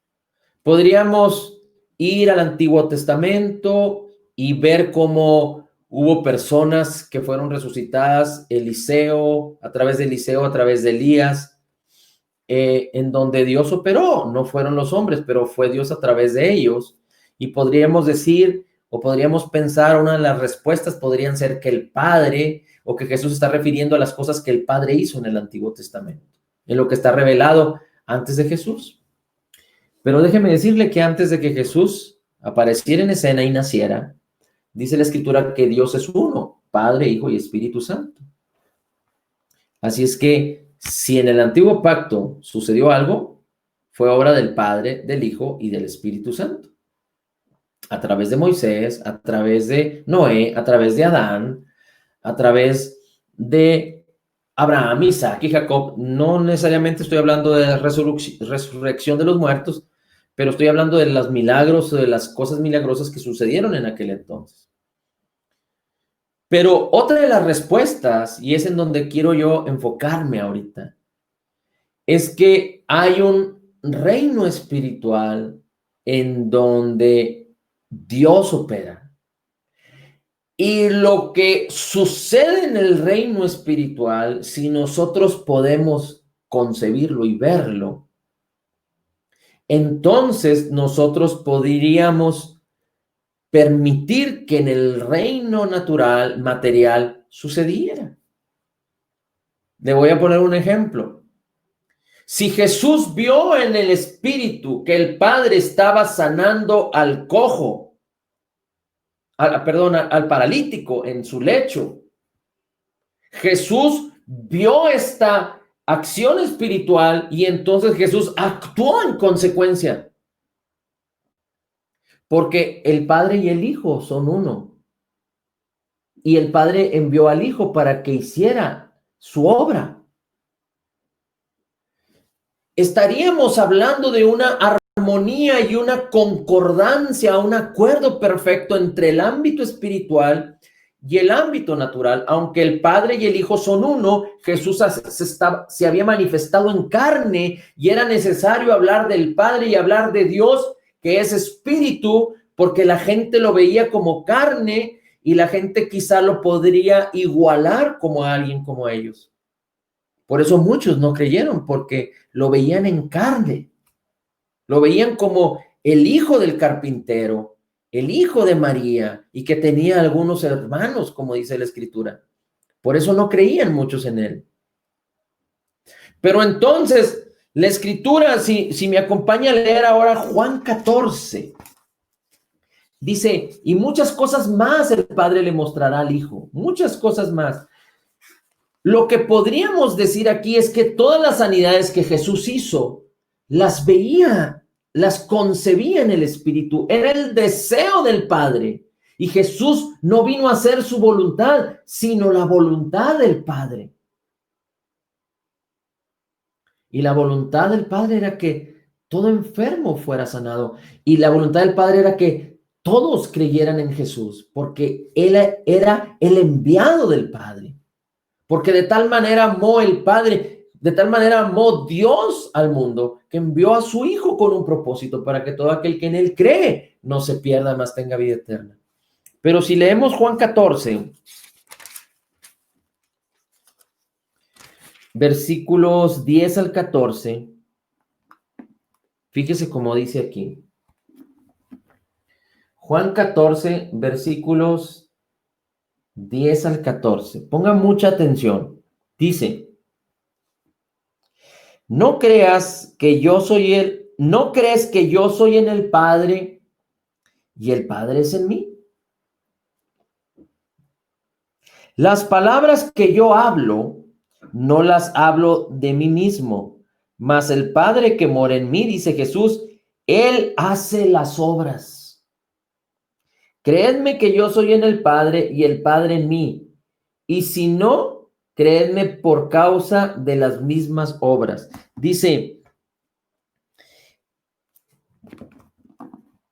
Podríamos ir al Antiguo Testamento y ver cómo hubo personas que fueron resucitadas, Eliseo, a través de Elías, en donde Dios operó. No fueron los hombres, pero fue Dios a través de ellos. Y podríamos decir, o podríamos pensar, una de las respuestas podrían ser que el Padre, o que Jesús está refiriendo a las cosas que el Padre hizo en el Antiguo Testamento, en lo que está revelado antes de Jesús. Pero déjeme decirle que antes de que Jesús apareciera en escena y naciera, dice la Escritura que Dios es uno, Padre, Hijo y Espíritu Santo. Así es que si en el Antiguo Pacto sucedió algo, fue obra del Padre, del Hijo y del Espíritu Santo. A través de Moisés, a través de Noé, a través de Adán, a través de Abraham, Isaac y Jacob. No necesariamente estoy hablando de la resurrección de los muertos, pero estoy hablando de los milagros, de las cosas milagrosas que sucedieron en aquel entonces. Pero otra de las respuestas, y es en donde quiero yo enfocarme ahorita, es que hay un reino espiritual en donde Dios opera. Y lo que sucede en el reino espiritual, si nosotros podemos concebirlo y verlo, entonces nosotros podríamos permitir que en el reino natural, material, sucediera. Le voy a poner un ejemplo. Si Jesús vio en el espíritu que el Padre estaba sanando al cojo, al paralítico en su lecho, Jesús vio esta acción espiritual y entonces Jesús actuó en consecuencia. Porque el Padre y el Hijo son uno. Y el Padre envió al Hijo para que hiciera su obra. Estaríamos hablando de una armonía y una concordancia, un acuerdo perfecto entre el ámbito espiritual y el ámbito natural. Aunque el Padre y el Hijo son uno, Jesús se había manifestado en carne y era necesario hablar del Padre y hablar de Dios, que es espíritu, porque la gente lo veía como carne y la gente quizá lo podría igualar como a alguien como ellos. Por eso muchos no creyeron, porque lo veían en carne, lo veían como el hijo del carpintero, el hijo de María, y que tenía algunos hermanos, como dice la Escritura. Por eso no creían muchos en él. Pero entonces, la Escritura, si me acompaña a leer ahora Juan 14, dice, y muchas cosas más el Padre le mostrará al Hijo, muchas cosas más. Lo que podríamos decir aquí es que todas las sanidades que Jesús hizo, las veía, las concebía en el Espíritu, era el deseo del Padre. Y Jesús no vino a hacer su voluntad, sino la voluntad del Padre. Y la voluntad del Padre era que todo enfermo fuera sanado. Y la voluntad del Padre era que todos creyeran en Jesús, porque Él era el enviado del Padre. Porque de tal manera amó el Padre, de tal manera amó Dios al mundo, que envió a su Hijo con un propósito, para que todo aquel que en Él cree no se pierda, mas tenga vida eterna. Pero si leemos Juan 14, versículos 10 al 14, fíjese cómo dice aquí. Juan 14, versículos 10 al 14. Ponga mucha atención. Dice, no crees que yo soy en el Padre y el Padre es en mí. Las palabras que yo hablo, no las hablo de mí mismo, mas el Padre que mora en mí, dice Jesús, Él hace las obras. Creedme que yo soy en el Padre y el Padre en mí. Y si no, creedme por causa de las mismas obras. Dice,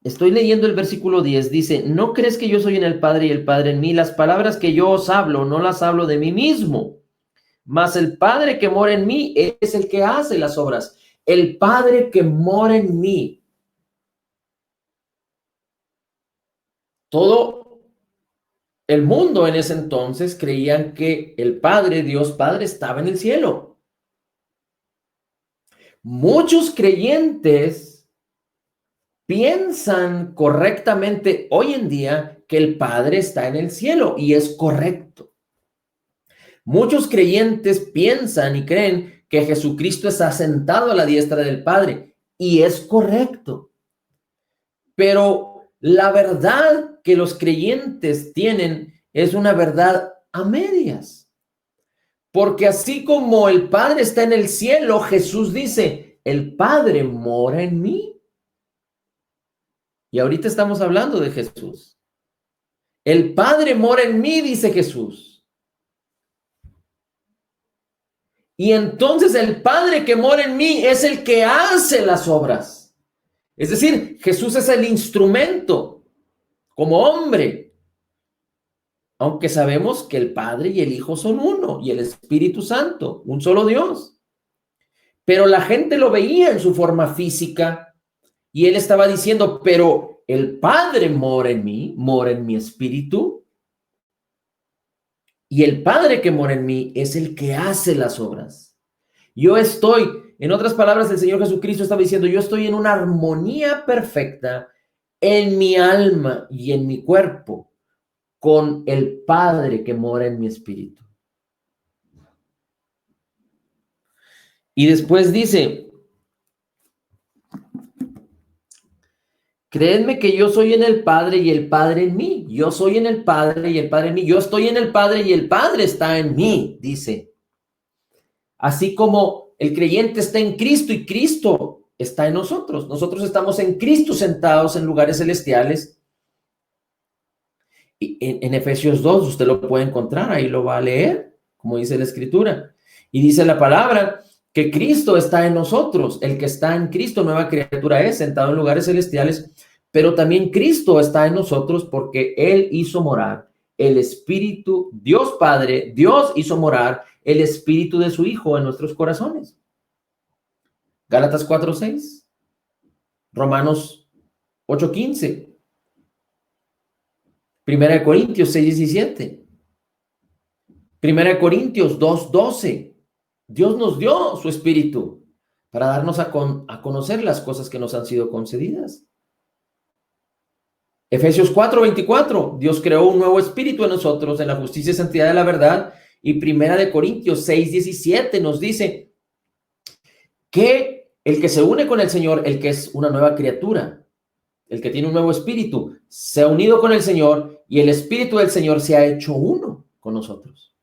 estoy leyendo el versículo 10, dice, ¿no crees que yo soy en el Padre y el Padre en mí? Las palabras que yo os hablo, no las hablo de mí mismo, mas el Padre que mora en mí es el que hace las obras. El Padre que mora en mí. Todo el mundo en ese entonces creían que el Padre, Dios Padre, estaba en el cielo. Muchos creyentes piensan correctamente hoy en día que el Padre está en el cielo y es correcto. Muchos creyentes piensan y creen que Jesucristo está sentado a la diestra del Padre y es correcto. Pero la verdad que los creyentes tienen es una verdad a medias. Porque así como el Padre está en el cielo, Jesús dice, el Padre mora en mí. Y ahorita estamos hablando de Jesús. El Padre mora en mí, dice Jesús. Y entonces el Padre que mora en mí es el que hace las obras. Es decir, Jesús es el instrumento como hombre. Aunque sabemos que el Padre y el Hijo son uno y el Espíritu Santo, un solo Dios. Pero la gente lo veía en su forma física y él estaba diciendo, pero el Padre mora en mí, mora en mi espíritu. Y el Padre que mora en mí es el que hace las obras. Yo estoy, en otras palabras, el Señor Jesucristo estaba diciendo, yo estoy en una armonía perfecta en mi alma y en mi cuerpo con el Padre que mora en mi espíritu. Y después dice, creedme que yo soy en el Padre y el Padre en mí. Yo soy en el Padre y el Padre en mí. Yo estoy en el Padre y el Padre está en mí, dice. Así como el creyente está en Cristo y Cristo está en nosotros. Nosotros estamos en Cristo sentados en lugares celestiales. Y en Efesios 2 usted lo puede encontrar, ahí lo va a leer, como dice la Escritura. Y dice la palabra que Cristo está en nosotros. El que está en Cristo, nueva criatura es, sentado en lugares celestiales. Pero también Cristo está en nosotros porque Él hizo morar el Espíritu, Dios Padre, Dios hizo morar el Espíritu de su Hijo en nuestros corazones. Gálatas 4:6, Romanos 8:15, Primera de Corintios 6:17, Primera de Corintios 2:12. Dios nos dio su Espíritu para darnos a conocer las cosas que nos han sido concedidas. Efesios 4:24, Dios creó un nuevo espíritu en nosotros, en la justicia y santidad de la verdad. Y Primera de Corintios 6:17 nos dice que el que se une con el Señor, el que es una nueva criatura, el que tiene un nuevo espíritu, se ha unido con el Señor y el espíritu del Señor se ha hecho uno con nosotros.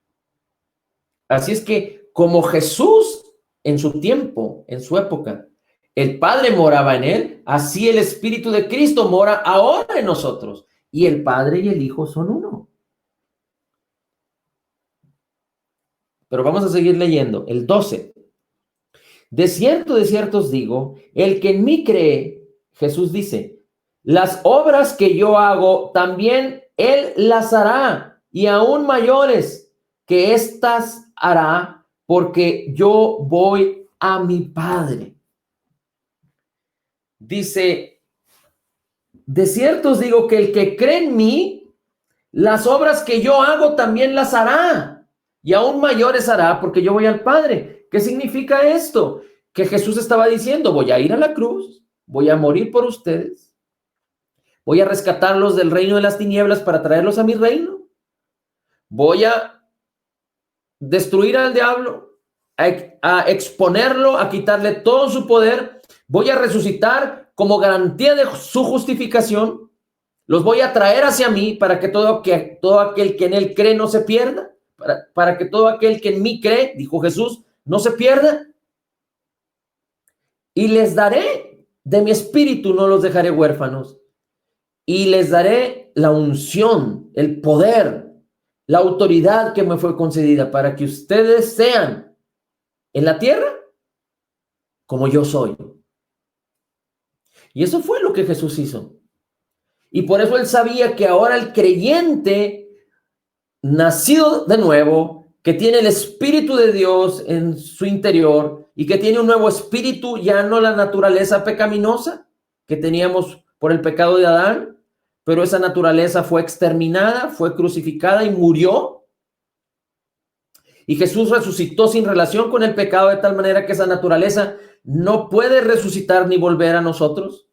Así es que como Jesús en su tiempo, en su época, el Padre moraba en él, así el Espíritu de Cristo mora ahora en nosotros. Y el Padre y el Hijo son uno. Pero vamos a seguir leyendo. El 12. De cierto os digo, el que en mí cree, Jesús dice, las obras que yo hago, también él las hará, y aún mayores que éstas hará, porque yo voy a mi Padre. Dice, de cierto os digo que el que cree en mí, las obras que yo hago también las hará, y aún mayores hará, porque yo voy al Padre. ¿Qué significa esto? Que Jesús estaba diciendo, voy a ir a la cruz, voy a morir por ustedes, voy a rescatarlos del reino de las tinieblas para traerlos a mi reino, voy a destruir al diablo, a exponerlo, a quitarle todo su poder, voy a resucitar como garantía de su justificación, los voy a traer hacia mí para que todo aquel que en él cree no se pierda, para que todo aquel que en mí cree, dijo Jesús, no se pierda. Y les daré de mi espíritu, no los dejaré huérfanos. Y les daré la unción, el poder, la autoridad que me fue concedida para que ustedes sean en la tierra como yo soy. Y eso fue lo que Jesús hizo. Y por eso él sabía que ahora el creyente, nacido de nuevo, que tiene el Espíritu de Dios en su interior y que tiene un nuevo espíritu, ya no la naturaleza pecaminosa que teníamos por el pecado de Adán, pero esa naturaleza fue exterminada, fue crucificada y murió. Y Jesús resucitó sin relación con el pecado, de tal manera que esa naturaleza no puede resucitar ni volver a nosotros.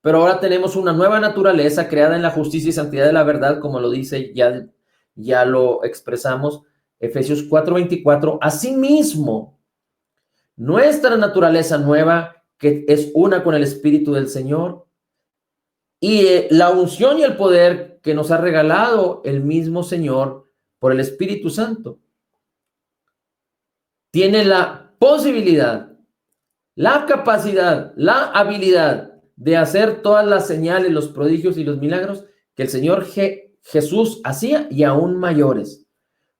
Pero ahora tenemos una nueva naturaleza creada en la justicia y santidad de la verdad, como lo dice, ya lo expresamos, Efesios 4:24. Asimismo, nuestra naturaleza nueva, que es una con el Espíritu del Señor, y la unción y el poder que nos ha regalado el mismo Señor por el Espíritu Santo, tiene la posibilidad, la capacidad, la habilidad de hacer todas las señales, los prodigios y los milagros que el Señor Jesús hacía y aún mayores.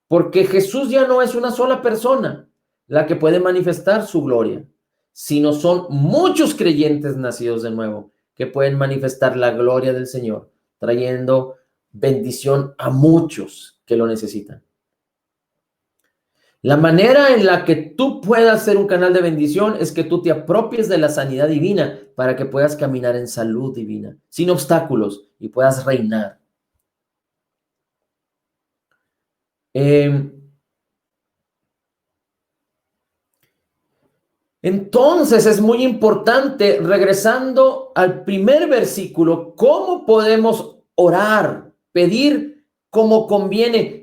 Porque Jesús ya no es una sola persona la que puede manifestar su gloria, sino son muchos creyentes nacidos de nuevo que pueden manifestar la gloria del Señor, trayendo bendición a muchos que lo necesitan. La manera en la que tú puedas ser un canal de bendición es que tú te apropies de la sanidad divina para que puedas caminar en salud divina, sin obstáculos, y puedas reinar. Entonces es muy importante, regresando al primer versículo, cómo podemos orar, pedir como conviene.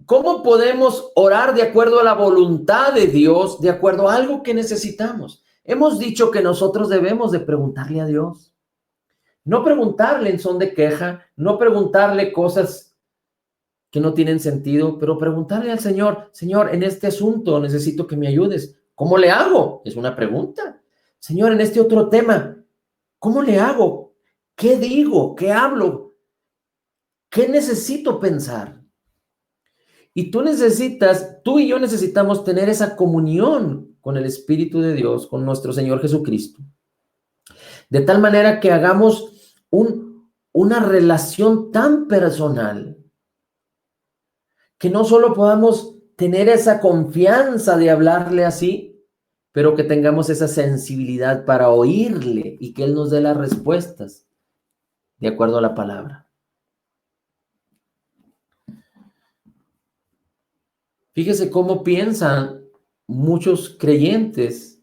¿Cómo podemos orar de acuerdo a la voluntad de Dios, de acuerdo a algo que necesitamos? Hemos dicho que nosotros debemos de preguntarle a Dios. No preguntarle en son de queja, no preguntarle cosas que no tienen sentido, pero preguntarle al Señor, Señor, en este asunto necesito que me ayudes. ¿Cómo le hago? Es una pregunta. Señor, en este otro tema, ¿cómo le hago? ¿Qué digo? ¿Qué hablo? ¿Qué necesito pensar? Y tú y yo necesitamos tener esa comunión con el Espíritu de Dios, con nuestro Señor Jesucristo. De tal manera que hagamos una relación tan personal que no solo podamos tener esa confianza de hablarle así, pero que tengamos esa sensibilidad para oírle y que Él nos dé las respuestas de acuerdo a la palabra. Fíjese cómo piensan muchos creyentes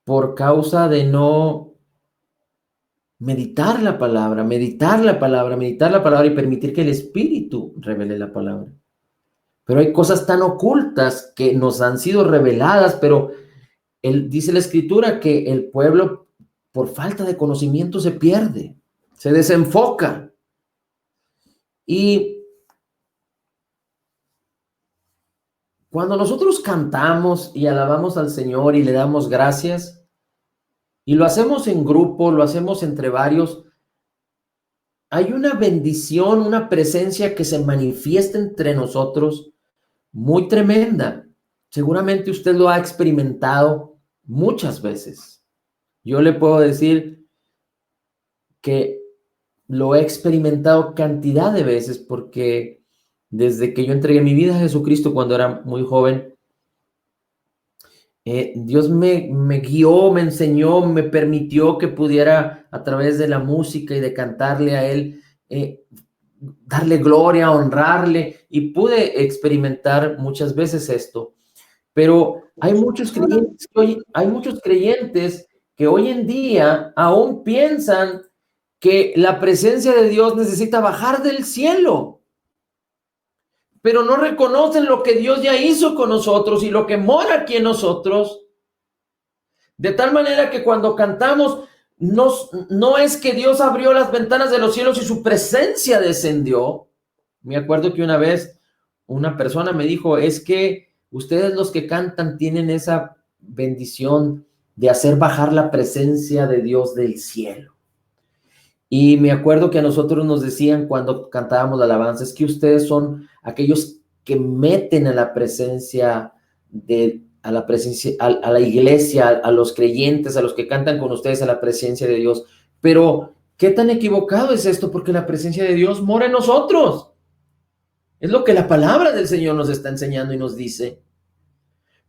por causa de no meditar la palabra, meditar la palabra, meditar la palabra y permitir que el Espíritu revele la palabra. Pero hay cosas tan ocultas que nos han sido reveladas, pero dice la Escritura que el pueblo por falta de conocimiento se pierde, se desenfoca. Y cuando nosotros cantamos y alabamos al Señor y le damos gracias, y lo hacemos en grupo, lo hacemos entre varios, hay una bendición, una presencia que se manifiesta entre nosotros muy tremenda. Seguramente usted lo ha experimentado muchas veces. Yo le puedo decir que lo he experimentado cantidad de veces porque desde que yo entregué mi vida a Jesucristo cuando era muy joven, Dios me guió, me enseñó, me permitió que pudiera a través de la música y de cantarle a Él, darle gloria, honrarle, y pude experimentar muchas veces esto. Pero hay muchos creyentes que hoy en día aún piensan que la presencia de Dios necesita bajar del cielo, pero no reconocen lo que Dios ya hizo con nosotros y lo que mora aquí en nosotros, de tal manera que cuando cantamos, no es que Dios abrió las ventanas de los cielos y su presencia descendió. Me acuerdo que una vez una persona me dijo, es que ustedes los que cantan tienen esa bendición de hacer bajar la presencia de Dios del cielo. Y me acuerdo que a nosotros nos decían cuando cantábamos la alabanza, es que ustedes son aquellos que meten a la presencia a la iglesia, a los creyentes, a los que cantan con ustedes, a la presencia de Dios. Pero, ¿qué tan equivocado es esto? Porque la presencia de Dios mora en nosotros. Es lo que la palabra del Señor nos está enseñando y nos dice.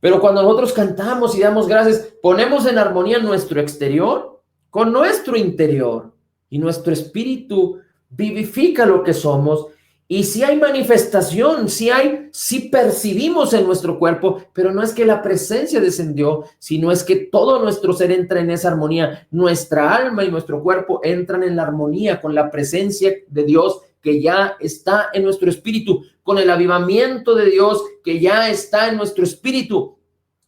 Pero cuando nosotros cantamos y damos gracias, ponemos en armonía nuestro exterior con nuestro interior. Y nuestro espíritu vivifica lo que somos. Y si hay manifestación, si percibimos en nuestro cuerpo, pero no es que la presencia descendió, sino es que todo nuestro ser entra en esa armonía. Nuestra alma y nuestro cuerpo entran en la armonía con la presencia de Dios que ya está en nuestro espíritu, con el avivamiento de Dios que ya está en nuestro espíritu,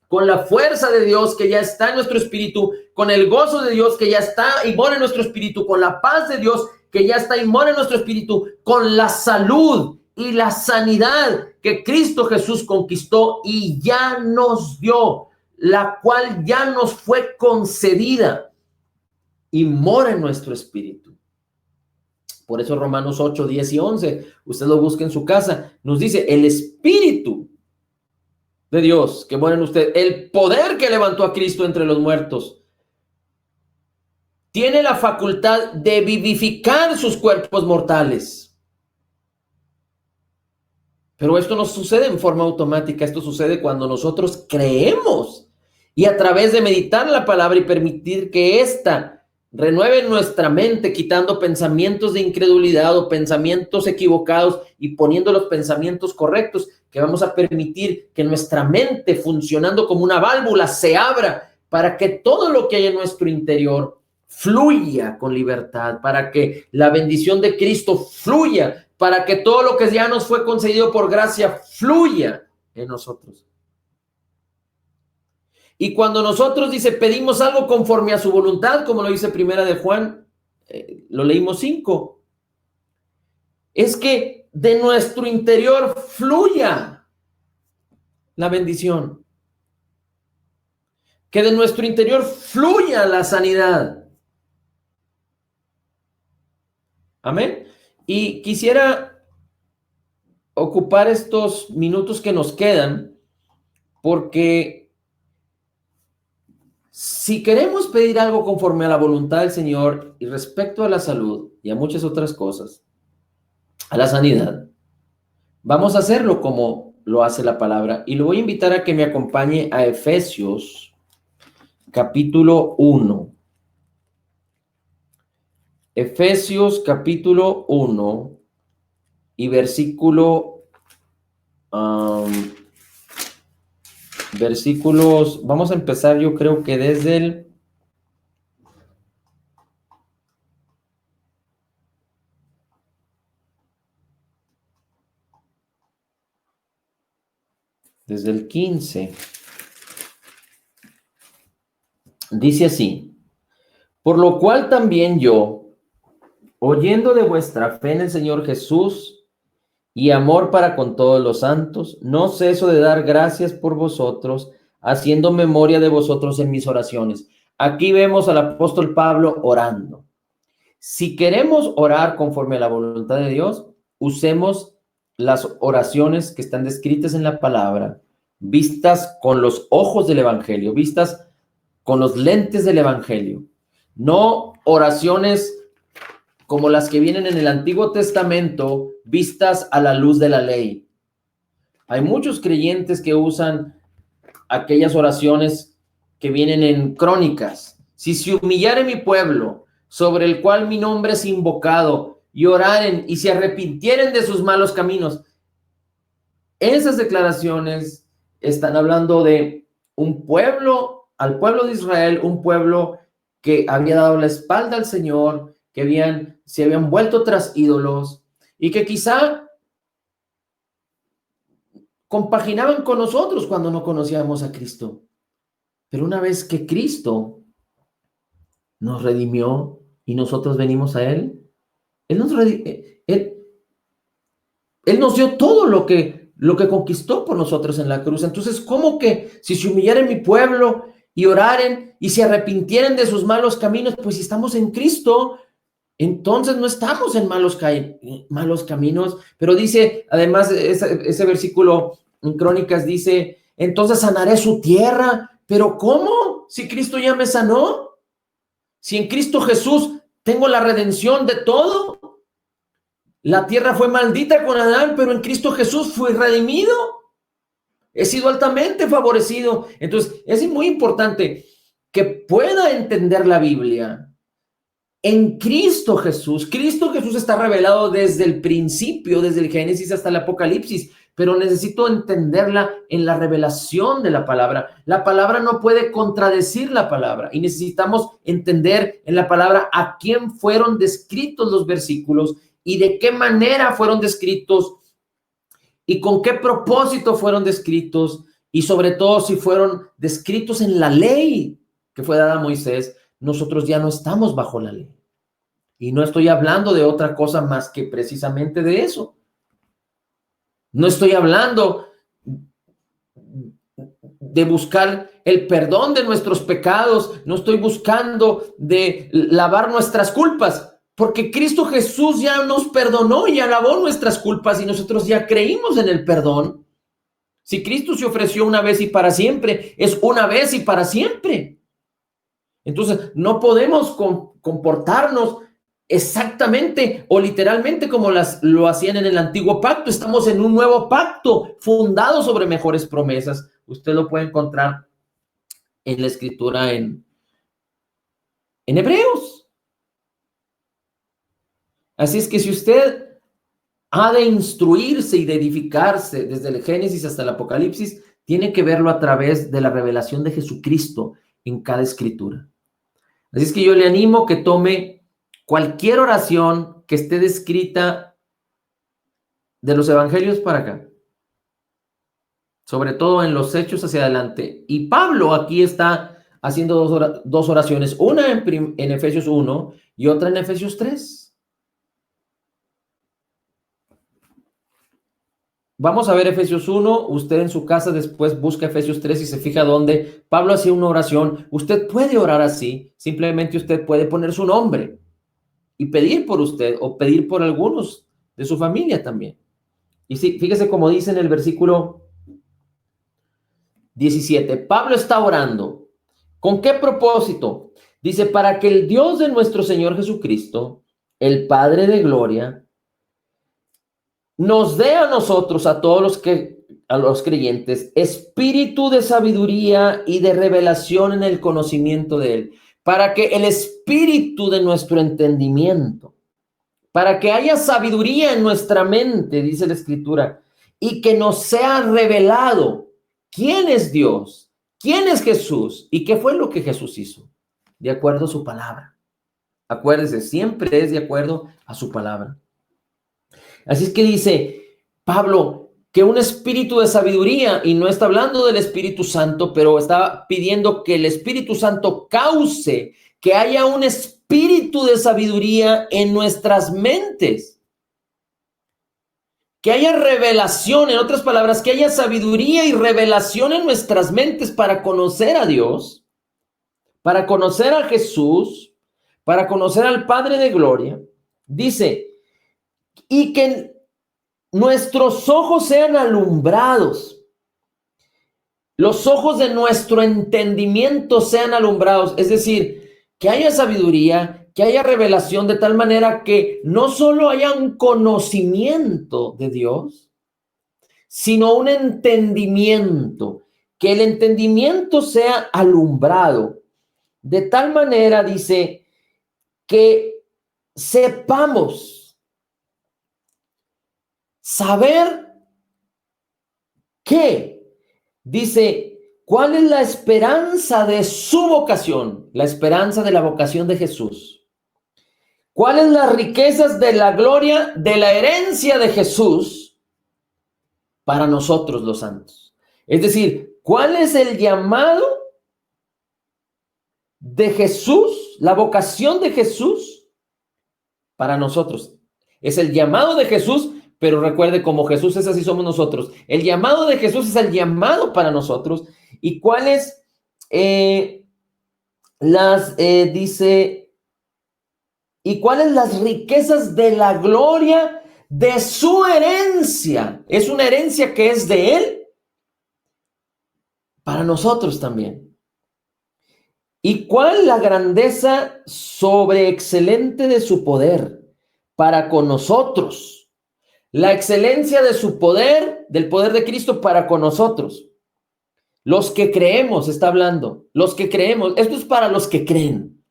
con la fuerza de Dios que ya está en nuestro espíritu, con el gozo de Dios que ya está y mora en nuestro espíritu, con la paz de Dios que ya está y mora en nuestro espíritu, con la salud y la sanidad que Cristo Jesús conquistó y ya nos dio, la cual ya nos fue concedida y mora en nuestro espíritu. Por eso Romanos 8, 10 y 11, usted lo busca en su casa, nos dice, el espíritu de Dios que mora en usted, el poder que levantó a Cristo entre los muertos, tiene la facultad de vivificar sus cuerpos mortales. Pero esto no sucede en forma automática, esto sucede cuando nosotros creemos y a través de meditar la palabra y permitir que ésta renueve nuestra mente, quitando pensamientos de incredulidad o pensamientos equivocados y poniendo los pensamientos correctos, que vamos a permitir que nuestra mente, funcionando como una válvula, se abra para que todo lo que hay en nuestro interior fluya con libertad, para que la bendición de Cristo fluya, para que todo lo que ya nos fue concedido por gracia fluya en nosotros. Y cuando nosotros, dice, pedimos algo conforme a su voluntad, como lo dice Primera de Juan, lo leímos 5, es que de nuestro interior fluya la bendición, que de nuestro interior fluya la sanidad. Amén. Y quisiera ocupar estos minutos que nos quedan, porque si queremos pedir algo conforme a la voluntad del Señor y respecto a la salud y a muchas otras cosas, a la sanidad, vamos a hacerlo como lo hace la palabra. Y lo voy a invitar a que me acompañe a Efesios, capítulo 1. Efesios, capítulo 1 y versículos, vamos a empezar yo creo que desde el desde el 15. Dice así: por lo cual también yo, oyendo de vuestra fe en el Señor Jesús y amor para con todos los santos, no ceso de dar gracias por vosotros, haciendo memoria de vosotros en mis oraciones. Aquí vemos al apóstol Pablo orando. Si queremos orar conforme a la voluntad de Dios, usemos las oraciones que están descritas en la palabra, vistas con los ojos del Evangelio, vistas con los lentes del Evangelio. No oraciones como las que vienen en el Antiguo Testamento, vistas a la luz de la ley. Hay muchos creyentes que usan aquellas oraciones que vienen en Crónicas. Si se humillare mi pueblo, sobre el cual mi nombre es invocado, y oraren y se arrepintieren de sus malos caminos. Esas declaraciones están hablando de un pueblo, al pueblo de Israel, un pueblo que había dado la espalda al Señor, que se habían vuelto tras ídolos y que quizá compaginaban con nosotros cuando no conocíamos a Cristo. Pero una vez que Cristo nos redimió y nosotros venimos a Él, Él nos dio todo lo que conquistó por nosotros en la cruz. Entonces, ¿cómo que si se humillaren mi pueblo y oraren y se arrepintieren de sus malos caminos? Pues si estamos en Cristo, entonces no estamos en malos caminos. Pero dice, además, ese versículo en Crónicas dice, entonces sanaré su tierra. ¿Pero cómo? Si Cristo ya me sanó. Si en Cristo Jesús tengo la redención de todo. La tierra fue maldita con Adán, pero en Cristo Jesús fui redimido. He sido altamente favorecido. Entonces, es muy importante que pueda entender la Biblia en Cristo Jesús. Cristo Jesús está revelado desde el principio, desde el Génesis hasta el Apocalipsis, pero necesito entenderla en la revelación de la palabra. La palabra no puede contradecir la palabra y necesitamos entender en la palabra a quién fueron descritos los versículos y de qué manera fueron descritos y con qué propósito fueron descritos y sobre todo si fueron descritos en la ley que fue dada a Moisés. Nosotros ya no estamos bajo la ley. Y no estoy hablando de otra cosa más que precisamente de eso. No estoy hablando de buscar el perdón de nuestros pecados. No estoy buscando de lavar nuestras culpas, porque Cristo Jesús ya nos perdonó y ya lavó nuestras culpas y nosotros ya creímos en el perdón. Si Cristo se ofreció una vez y para siempre, es una vez y para siempre. Entonces, no podemos comportarnos exactamente o literalmente como lo hacían en el antiguo pacto. Estamos en un nuevo pacto fundado sobre mejores promesas. Usted lo puede encontrar en la escritura en Hebreos. Así es que si usted ha de instruirse y de edificarse desde el Génesis hasta el Apocalipsis, tiene que verlo a través de la revelación de Jesucristo en cada escritura. Así es que yo le animo que tome cualquier oración que esté descrita de los evangelios para acá, sobre todo en los hechos hacia adelante. Y Pablo aquí está haciendo dos oraciones, una en Efesios 1 y otra en Efesios 3. Vamos a ver Efesios 1, usted en su casa después busca Efesios 3 y se fija dónde Pablo hacía una oración. Usted puede orar así, simplemente usted puede poner su nombre y pedir por usted o pedir por algunos de su familia también. Y sí, fíjese cómo dice en el versículo 17, Pablo está orando. ¿Con qué propósito? Dice, para que el Dios de nuestro Señor Jesucristo, el Padre de gloria, nos dé a nosotros, a todos a los creyentes, espíritu de sabiduría y de revelación en el conocimiento de Él, para que el espíritu de nuestro entendimiento, para que haya sabiduría en nuestra mente, dice la Escritura, y que nos sea revelado quién es Dios, quién es Jesús y qué fue lo que Jesús hizo, de acuerdo a su palabra. Acuérdese, siempre es de acuerdo a su palabra. Así es que dice Pablo, que un espíritu de sabiduría, y no está hablando del Espíritu Santo, pero está pidiendo que el Espíritu Santo cause que haya un espíritu de sabiduría en nuestras mentes. Que haya revelación, en otras palabras, que haya sabiduría y revelación en nuestras mentes para conocer a Dios, para conocer a Jesús, para conocer al Padre de Gloria. Dice, y que nuestros ojos sean alumbrados, los ojos de nuestro entendimiento sean alumbrados, es decir, que haya sabiduría, que haya revelación de tal manera que no solo haya un conocimiento de Dios, sino un entendimiento, que el entendimiento sea alumbrado, de tal manera, dice, que sepamos saber qué, dice, ¿cuál es la esperanza de su vocación? La esperanza de la vocación de Jesús. ¿Cuáles las riquezas de la gloria de la herencia de Jesús para nosotros los santos? Es decir, ¿cuál es el llamado de Jesús, la vocación de Jesús para nosotros? Es el llamado de Jesús, pero recuerde, como Jesús es, así somos nosotros. El llamado de Jesús es el llamado para nosotros. ¿Y cuáles dice, y cuáles las riquezas de la gloria de su herencia? Es una herencia que es de Él para nosotros también. ¿Y cuál la grandeza sobreexcelente de su poder para con nosotros? La excelencia de su poder, del poder de Cristo para con nosotros. Los que creemos, está hablando. Los que creemos. Esto es para los que creen.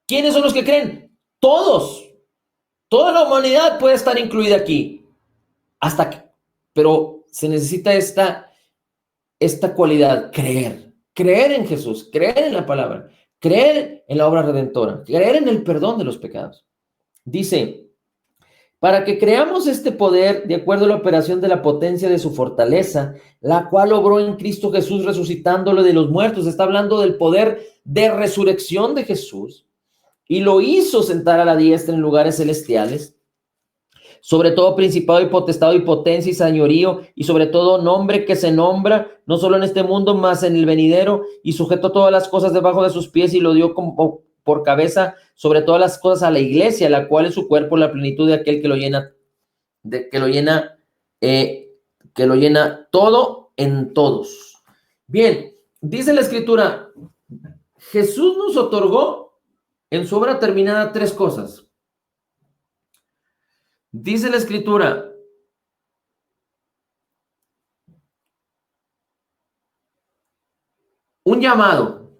¿Quiénes son los que creen? Todos. Toda la humanidad puede estar incluida aquí. Pero se necesita esta cualidad, creer. Creer en Jesús, creer en la palabra, creer en la obra redentora, creer en el perdón de los pecados. Dice, para que creamos este poder de acuerdo a la operación de la potencia de su fortaleza, la cual obró en Cristo Jesús resucitándolo de los muertos. Está hablando del poder de resurrección de Jesús y lo hizo sentar a la diestra en lugares celestiales, sobre todo principado y potestad y potencia y señorío, y sobre todo nombre que se nombra, no solo en este mundo, mas en el venidero, y sujetó todas las cosas debajo de sus pies y lo dio como por cabeza sobre todas las cosas a la iglesia, la cual es su cuerpo, la plenitud de aquel que lo llena todo en todos. Bien, dice la Escritura, Jesús nos otorgó en su obra terminada 3 cosas. Dice la Escritura, un llamado,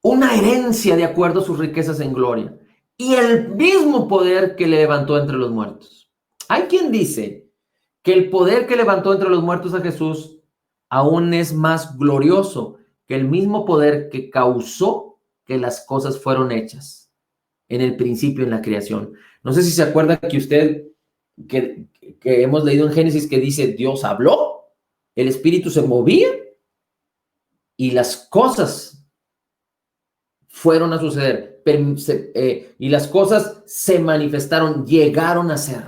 una herencia de acuerdo a sus riquezas en gloria y el mismo poder que le levantó entre los muertos. Hay quien dice que el poder que levantó entre los muertos a Jesús aún es más glorioso que el mismo poder que causó que las cosas fueron hechas en el principio, en la creación. No sé si se acuerda que hemos leído en Génesis que dice, Dios habló, el Espíritu se movía y las cosas fueron a suceder, y las cosas se manifestaron, llegaron a ser.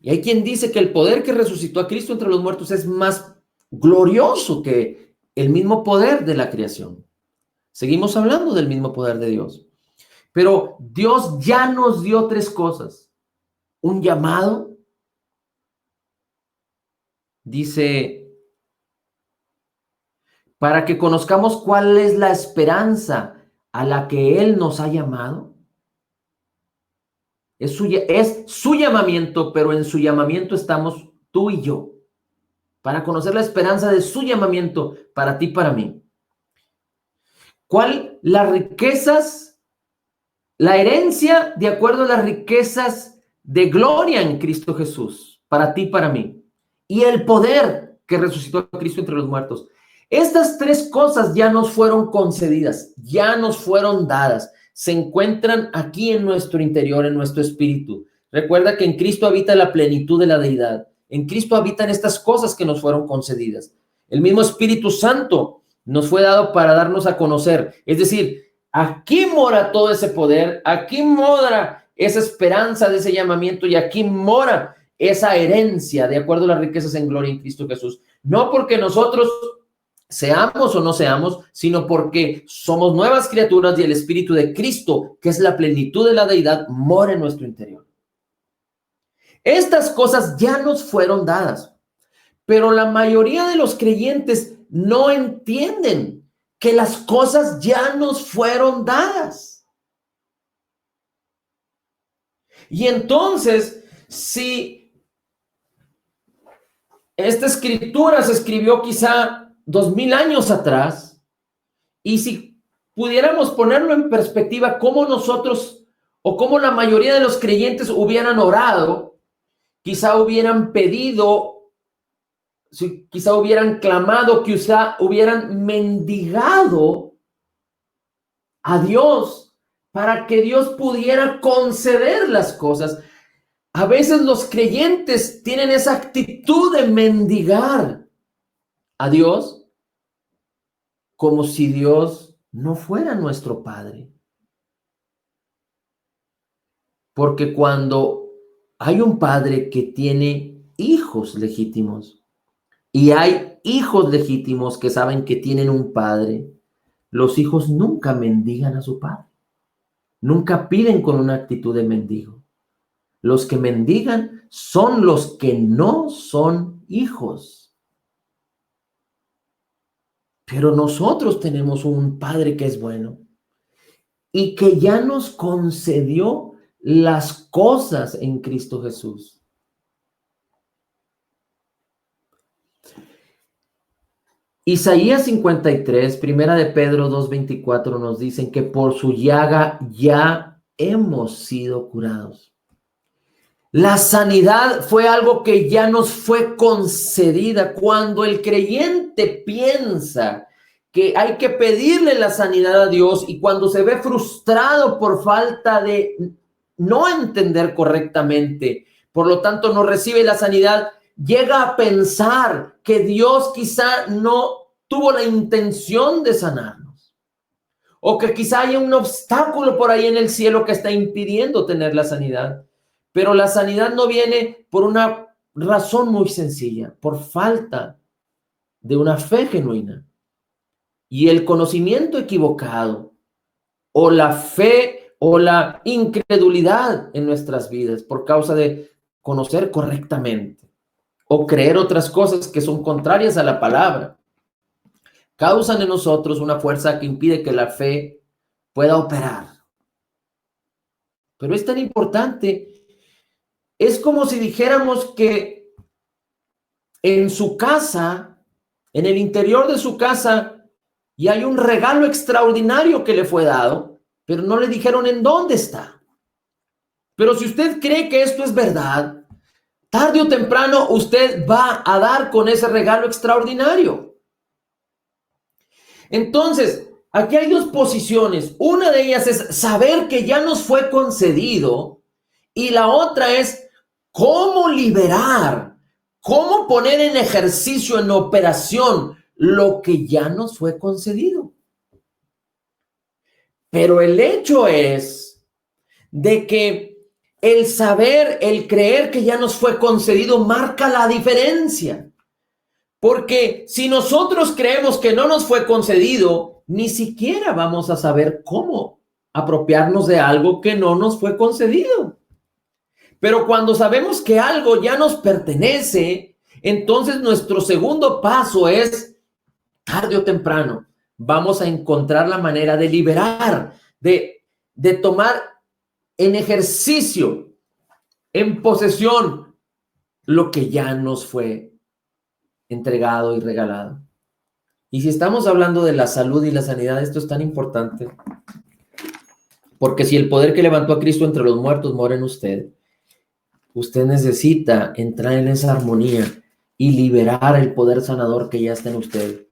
Y hay quien dice que el poder que resucitó a Cristo entre los muertos es más glorioso que el mismo poder de la creación. Seguimos hablando del mismo poder de Dios. Pero Dios ya nos dio 3 cosas. Un llamado. Dice, para que conozcamos cuál es la esperanza a la que Él nos ha llamado. Es su llamamiento, pero en su llamamiento estamos tú y yo. Para conocer la esperanza de su llamamiento para ti y para mí. ¿Cuál? Las riquezas, la herencia de acuerdo a las riquezas de gloria en Cristo Jesús, para ti y para mí. Y el poder que resucitó a Cristo entre los muertos. Estas 3 cosas ya nos fueron concedidas, ya nos fueron dadas. se encuentran aquí en nuestro interior, en nuestro espíritu. Recuerda que en Cristo habita la plenitud de la deidad. En Cristo habitan estas cosas que nos fueron concedidas. El mismo Espíritu Santo nos fue dado para darnos a conocer. Es decir, aquí mora todo ese poder, aquí mora esa esperanza de ese llamamiento y aquí mora esa herencia de acuerdo a las riquezas en gloria en Cristo Jesús. No porque nosotros seamos o no seamos, sino porque somos nuevas criaturas y el Espíritu de Cristo, que es la plenitud de la deidad, mora en nuestro interior. Estas cosas ya nos fueron dadas, pero la mayoría de los creyentes no entienden que las cosas ya nos fueron dadas. Y entonces, si esta escritura se escribió quizá 2000 años atrás, y si pudiéramos ponerlo en perspectiva, cómo nosotros o cómo la mayoría de los creyentes hubieran orado, quizá hubieran pedido, quizá hubieran clamado, quizá hubieran mendigado a Dios para que Dios pudiera conceder las cosas. A veces los creyentes tienen esa actitud de mendigar a Dios como si Dios no fuera nuestro Padre. Porque cuando hay un padre que tiene hijos legítimos y hay hijos legítimos que saben que tienen un padre, los hijos nunca mendigan a su padre. Nunca piden con una actitud de mendigo. Los que mendigan son los que no son hijos. Pero nosotros tenemos un Padre que es bueno y que ya nos concedió las cosas en Cristo Jesús. Isaías 53, primera de Pedro 2:24 nos dicen que por su llaga ya hemos sido curados. La sanidad fue algo que ya nos fue concedida. Cuando el creyente piensa que hay que pedirle la sanidad a Dios y cuando se ve frustrado por falta de no entender correctamente, por lo tanto no recibe la sanidad, llega a pensar que Dios quizá no tuvo la intención de sanarnos o que quizá haya un obstáculo por ahí en el cielo que está impidiendo tener la sanidad. Pero la sanidad no viene por una razón muy sencilla, por falta de una fe genuina. Y el conocimiento equivocado o la fe o la incredulidad en nuestras vidas por causa de conocer correctamente o creer otras cosas que son contrarias a la palabra, causan en nosotros una fuerza que impide que la fe pueda operar. Pero es tan importante. Es como si dijéramos que en su casa, en el interior de su casa, y hay un regalo extraordinario que le fue dado, pero no le dijeron en dónde está. Pero si usted cree que esto es verdad, tarde o temprano usted va a dar con ese regalo extraordinario. Entonces, aquí hay dos posiciones. Una de ellas es saber que ya nos fue concedido y la otra es cómo liberar, cómo poner en ejercicio, en operación, lo que ya nos fue concedido. Pero el hecho es de que el saber, el creer que ya nos fue concedido marca la diferencia. Porque si nosotros creemos que no nos fue concedido, ni siquiera vamos a saber cómo apropiarnos de algo que no nos fue concedido. Pero cuando sabemos que algo ya nos pertenece, entonces nuestro segundo paso es, tarde o temprano, vamos a encontrar la manera de liberar, de tomar en ejercicio, en posesión, lo que ya nos fue entregado y regalado. Y si estamos hablando de la salud y la sanidad, esto es tan importante, porque si el poder que levantó a Cristo entre los muertos mora en usted, usted necesita entrar en esa armonía y liberar el poder sanador que ya está en usted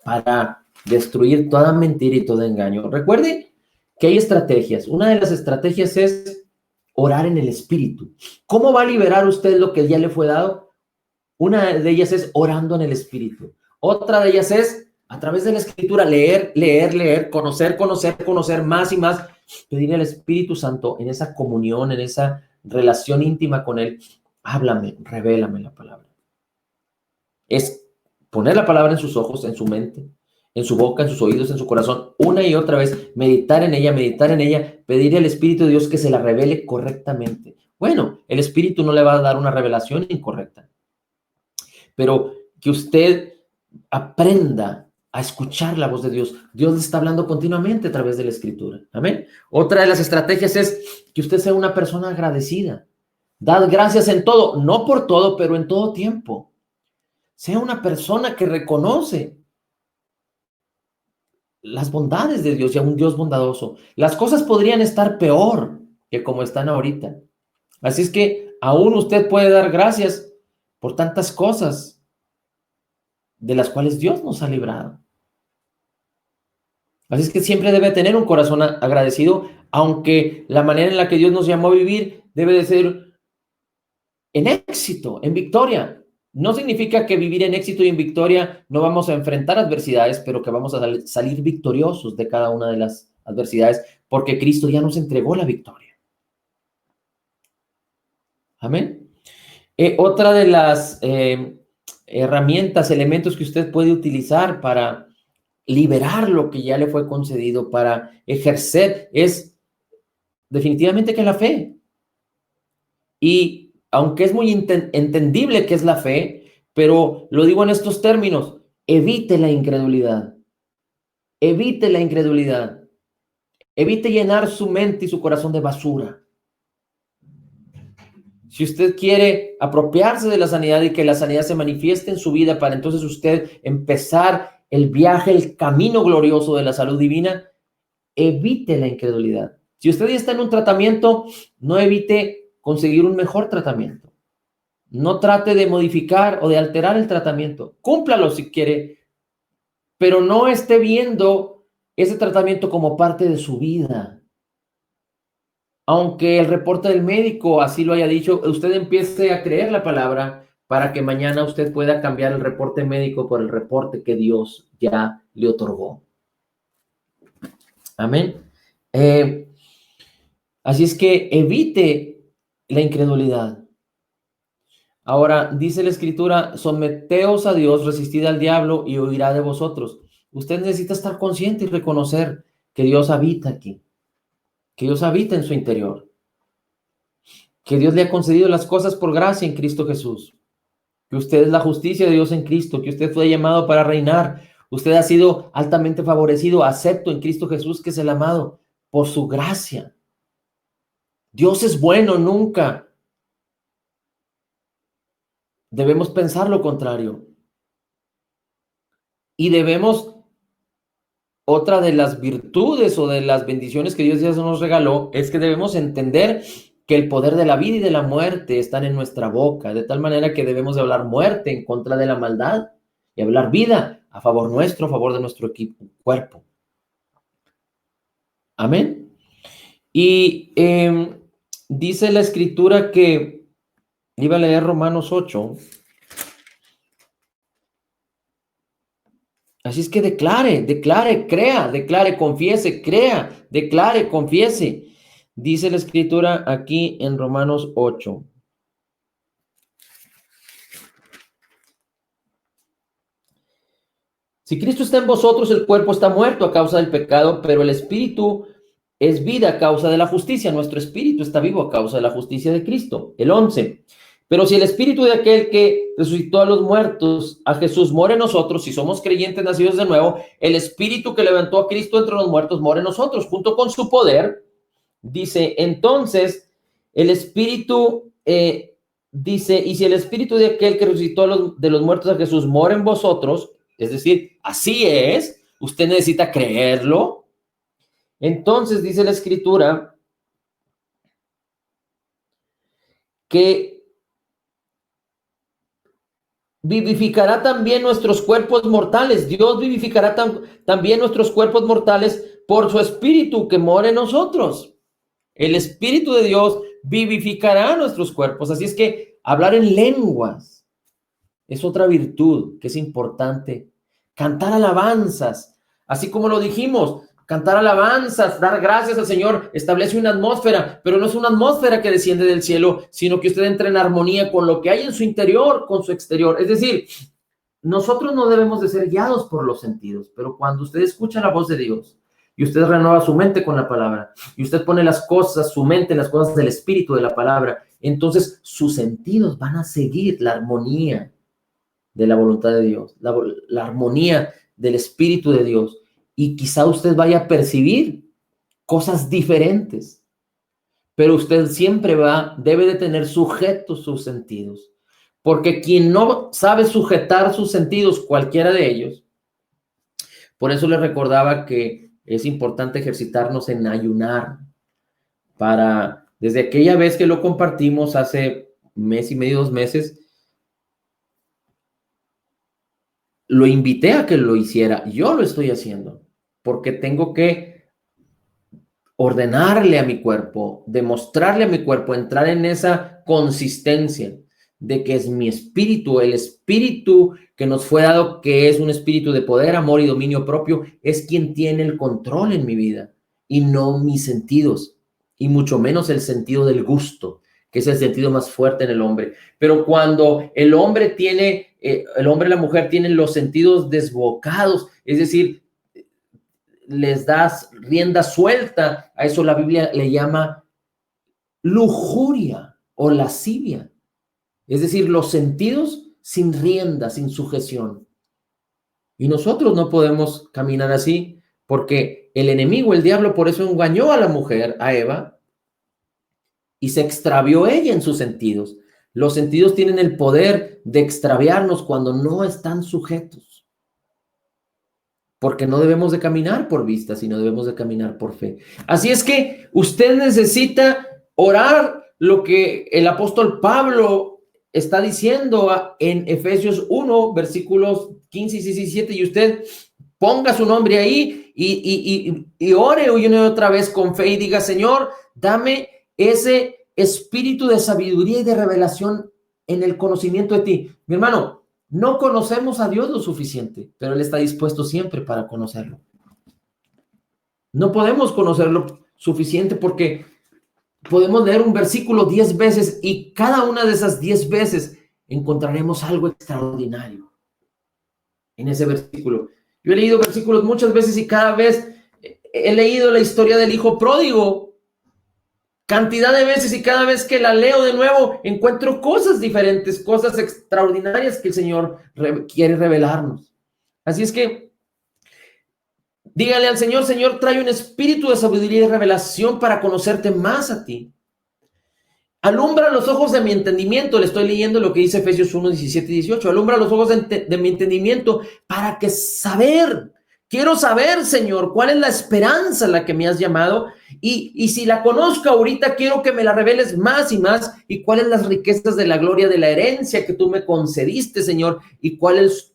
para destruir toda mentira y todo engaño. Recuerde que hay estrategias. Una de las estrategias es orar en el Espíritu. ¿Cómo va a liberar usted lo que ya le fue dado? Una de ellas es orando en el Espíritu. Otra de ellas es a través de la Escritura, leer, conocer más y más. Pedirle al Espíritu Santo en esa comunión, en esa relación íntima con Él. Háblame, revélame la palabra. Es poner la palabra en sus ojos, en su mente, en su boca, en sus oídos, en su corazón, una y otra vez, meditar en ella, pedirle al Espíritu de Dios que se la revele correctamente. Bueno, el Espíritu no le va a dar una revelación incorrecta, pero que usted aprenda a escuchar la voz de Dios. Dios le está hablando continuamente a través de la Escritura. Amén. Otra de las estrategias es que usted sea una persona agradecida. Dad gracias en todo, no por todo, pero en todo tiempo. Sea una persona que reconoce las bondades de Dios y a un Dios bondadoso. Las cosas podrían estar peor que como están ahorita. Así es que aún usted puede dar gracias por tantas cosas de las cuales Dios nos ha librado. Así es que siempre debe tener un corazón agradecido, aunque la manera en la que Dios nos llamó a vivir debe de ser en éxito, en victoria. No significa que vivir en éxito y en victoria no vamos a enfrentar adversidades, pero que vamos a salir victoriosos de cada una de las adversidades, porque Cristo ya nos entregó la victoria. Amén. Otra de las herramientas, elementos que usted puede utilizar para liberar lo que ya le fue concedido, para ejercer, es definitivamente que la fe. Y aunque es muy entendible que es la fe, pero lo digo en estos términos, evite la incredulidad. Evite la incredulidad. Evite llenar su mente y su corazón de basura. Si usted quiere apropiarse de la sanidad y que la sanidad se manifieste en su vida para entonces usted empezar el viaje, el camino glorioso de la salud divina, evite la incredulidad. Si usted ya está en un tratamiento, no evite conseguir un mejor tratamiento. No trate de modificar o de alterar el tratamiento. Cúmplalo si quiere, pero no esté viendo ese tratamiento como parte de su vida. Aunque el reporte del médico así lo haya dicho, usted empiece a creer la palabra para que mañana usted pueda cambiar el reporte médico por el reporte que Dios ya le otorgó. Amén. Así es que evite la incredulidad. Ahora, dice la Escritura, someteos a Dios, resistid al diablo y huirá de vosotros. Usted necesita estar consciente y reconocer que Dios habita aquí, que Dios habita en su interior, que Dios le ha concedido las cosas por gracia en Cristo Jesús, que usted es la justicia de Dios en Cristo, que usted fue llamado para reinar, usted ha sido altamente favorecido, acepto en Cristo Jesús, que es el amado, por su gracia. Dios es bueno, nunca debemos pensar lo contrario. Y debemos, otra de las virtudes o de las bendiciones que Dios ya nos regaló, es que debemos entender que el poder de la vida y de la muerte están en nuestra boca, de tal manera que debemos de hablar muerte en contra de la maldad y hablar vida a favor nuestro, a favor de nuestro cuerpo. Amén. Y dice la Escritura que, iba a leer Romanos 8, así es que declare, crea, declare, confiese, crea, declare, confiese. Dice la Escritura aquí en Romanos 8. Si Cristo está en vosotros, el cuerpo está muerto a causa del pecado, pero el espíritu es vida a causa de la justicia. Nuestro espíritu está vivo a causa de la justicia de Cristo. El 11. Pero si el espíritu de aquel que resucitó a los muertos, a Jesús, mora en nosotros, si somos creyentes nacidos de nuevo, el espíritu que levantó a Cristo entre los muertos mora en nosotros, junto con su poder. Dice, entonces, el espíritu, dice, y si el espíritu de aquel que resucitó de los muertos a Jesús mora en vosotros, es decir, así es, usted necesita creerlo. Entonces, dice la Escritura, que vivificará también nuestros cuerpos mortales. Dios vivificará también nuestros cuerpos mortales por su Espíritu que mora en nosotros. El Espíritu de Dios vivificará nuestros cuerpos. Así es que hablar en lenguas es otra virtud que es importante. Cantar alabanzas, así como lo dijimos, cantar alabanzas, dar gracias al Señor, establece una atmósfera, pero no es una atmósfera que desciende del cielo, sino que usted entra en armonía con lo que hay en su interior, con su exterior. Es decir, nosotros no debemos de ser guiados por los sentidos, pero cuando usted escucha la voz de Dios y usted renueva su mente con la palabra y usted pone las cosas, su mente en las cosas del Espíritu de la palabra, entonces sus sentidos van a seguir la armonía de la voluntad de Dios, la armonía del Espíritu de Dios. Y quizá usted vaya a percibir cosas diferentes, pero usted siempre debe de tener sujetos sus sentidos, porque quien no sabe sujetar sus sentidos, cualquiera de ellos, por eso le recordaba que es importante ejercitarnos en ayunar desde aquella vez que lo compartimos hace mes y medio, 2 meses, lo invité a que lo hiciera. Yo lo estoy haciendo porque tengo que ordenarle a mi cuerpo, demostrarle a mi cuerpo, entrar en esa consistencia de que es mi espíritu, el espíritu que nos fue dado, que es un espíritu de poder, amor y dominio propio, es quien tiene el control en mi vida y no mis sentidos, y mucho menos el sentido del gusto, que es el sentido más fuerte en el hombre. Pero cuando el hombre y la mujer tienen los sentidos desbocados, es decir, les das rienda suelta, a eso la Biblia le llama lujuria o lascivia. Es decir, los sentidos sin rienda, sin sujeción. Y nosotros no podemos caminar así porque el enemigo, el diablo, por eso engañó a la mujer, a Eva, y se extravió ella en sus sentidos. Los sentidos tienen el poder de extraviarnos cuando no están sujetos. Porque no debemos de caminar por vista, sino debemos de caminar por fe. Así es que usted necesita orar lo que el apóstol Pablo está diciendo en Efesios 1, versículos 15 y 17, y usted ponga su nombre ahí y ore una y otra vez con fe y diga: Señor, dame ese espíritu de sabiduría y de revelación en el conocimiento de ti. Mi hermano, no conocemos a Dios lo suficiente, pero Él está dispuesto siempre para conocerlo. No podemos conocerlo suficiente porque podemos leer un versículo 10 veces y cada una de esas 10 veces encontraremos algo extraordinario en ese versículo. Yo he leído versículos muchas veces y cada vez he leído la historia del hijo pródigo cantidad de veces, y cada vez que la leo de nuevo encuentro cosas diferentes, cosas extraordinarias que el Señor quiere revelarnos. Así es que dígale al Señor: Señor, trae un espíritu de sabiduría y revelación para conocerte más a ti. Alumbra los ojos de mi entendimiento. Le estoy leyendo lo que dice Efesios 1, 17 y 18. Alumbra los ojos de mi entendimiento para que quiero saber, Señor, cuál es la esperanza a la que me has llamado. Y si la conozco ahorita, quiero que me la reveles más y más. Y cuáles las riquezas de la gloria de la herencia que tú me concediste, Señor. Y cuál es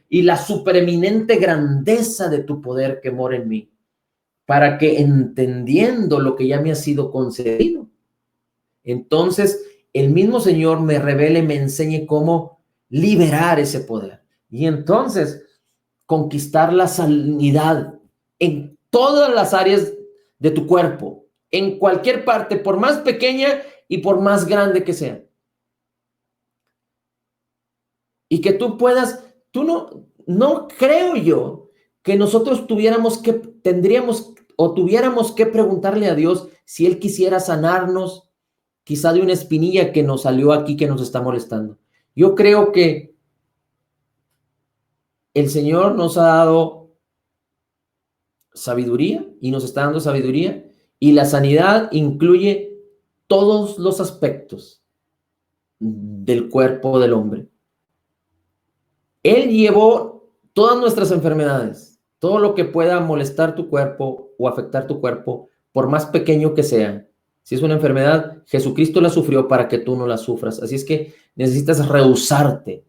la supereminente grandeza de tu poder que mora en mí. Para que, entendiendo lo que ya me ha sido concedido, entonces el mismo Señor me revele, me enseñe cómo liberar ese poder. Y entonces conquistar la sanidad en todas las áreas de tu cuerpo, en cualquier parte, por más pequeña y por más grande que sea. Y que tú puedas, no creo yo que nosotros tuviéramos que preguntarle a Dios si Él quisiera sanarnos quizá de una espinilla que nos salió aquí, que nos está molestando. Yo creo que el Señor nos ha dado sabiduría y nos está dando sabiduría, y la sanidad incluye todos los aspectos del cuerpo del hombre. Él llevó todas nuestras enfermedades, todo lo que pueda molestar tu cuerpo o afectar tu cuerpo, por más pequeño que sea. Si es una enfermedad, Jesucristo la sufrió para que tú no la sufras. Así es que necesitas rehusarte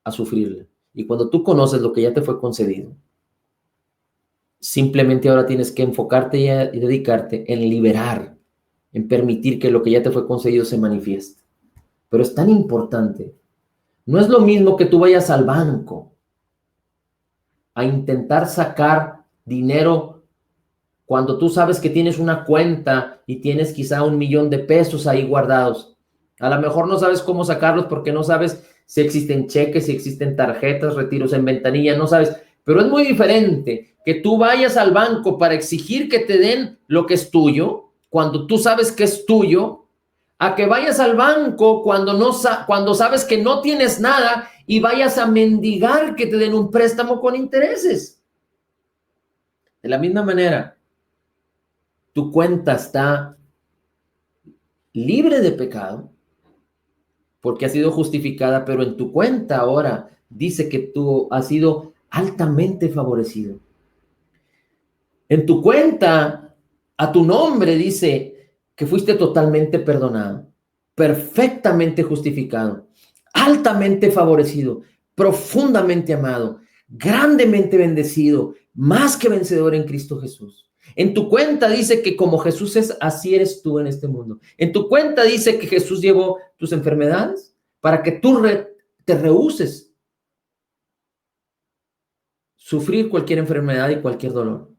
a sufrirla. Y cuando tú conoces lo que ya te fue concedido, simplemente ahora tienes que enfocarte y dedicarte en liberar, en permitir que lo que ya te fue concedido se manifieste. Pero es tan importante. No es lo mismo que tú vayas al banco a intentar sacar dinero cuando tú sabes que tienes una cuenta y tienes quizá 1,000,000 de pesos ahí guardados. A lo mejor no sabes cómo sacarlos porque no sabes si existen cheques, si existen tarjetas, retiros en ventanilla, no sabes. Pero es muy diferente que tú vayas al banco para exigir que te den lo que es tuyo, cuando tú sabes que es tuyo, a que vayas al banco cuando sabes que no tienes nada y vayas a mendigar que te den un préstamo con intereses. De la misma manera, tu cuenta está libre de pecado porque ha sido justificada, pero en tu cuenta ahora dice que tú has sido altamente favorecido. En tu cuenta, a tu nombre dice que fuiste totalmente perdonado, perfectamente justificado, altamente favorecido, profundamente amado, grandemente bendecido, más que vencedor en Cristo Jesús. En tu cuenta dice que como Jesús es, así eres tú en este mundo. En tu cuenta dice que Jesús llevó tus enfermedades para que tú te rehúses sufrir cualquier enfermedad y cualquier dolor.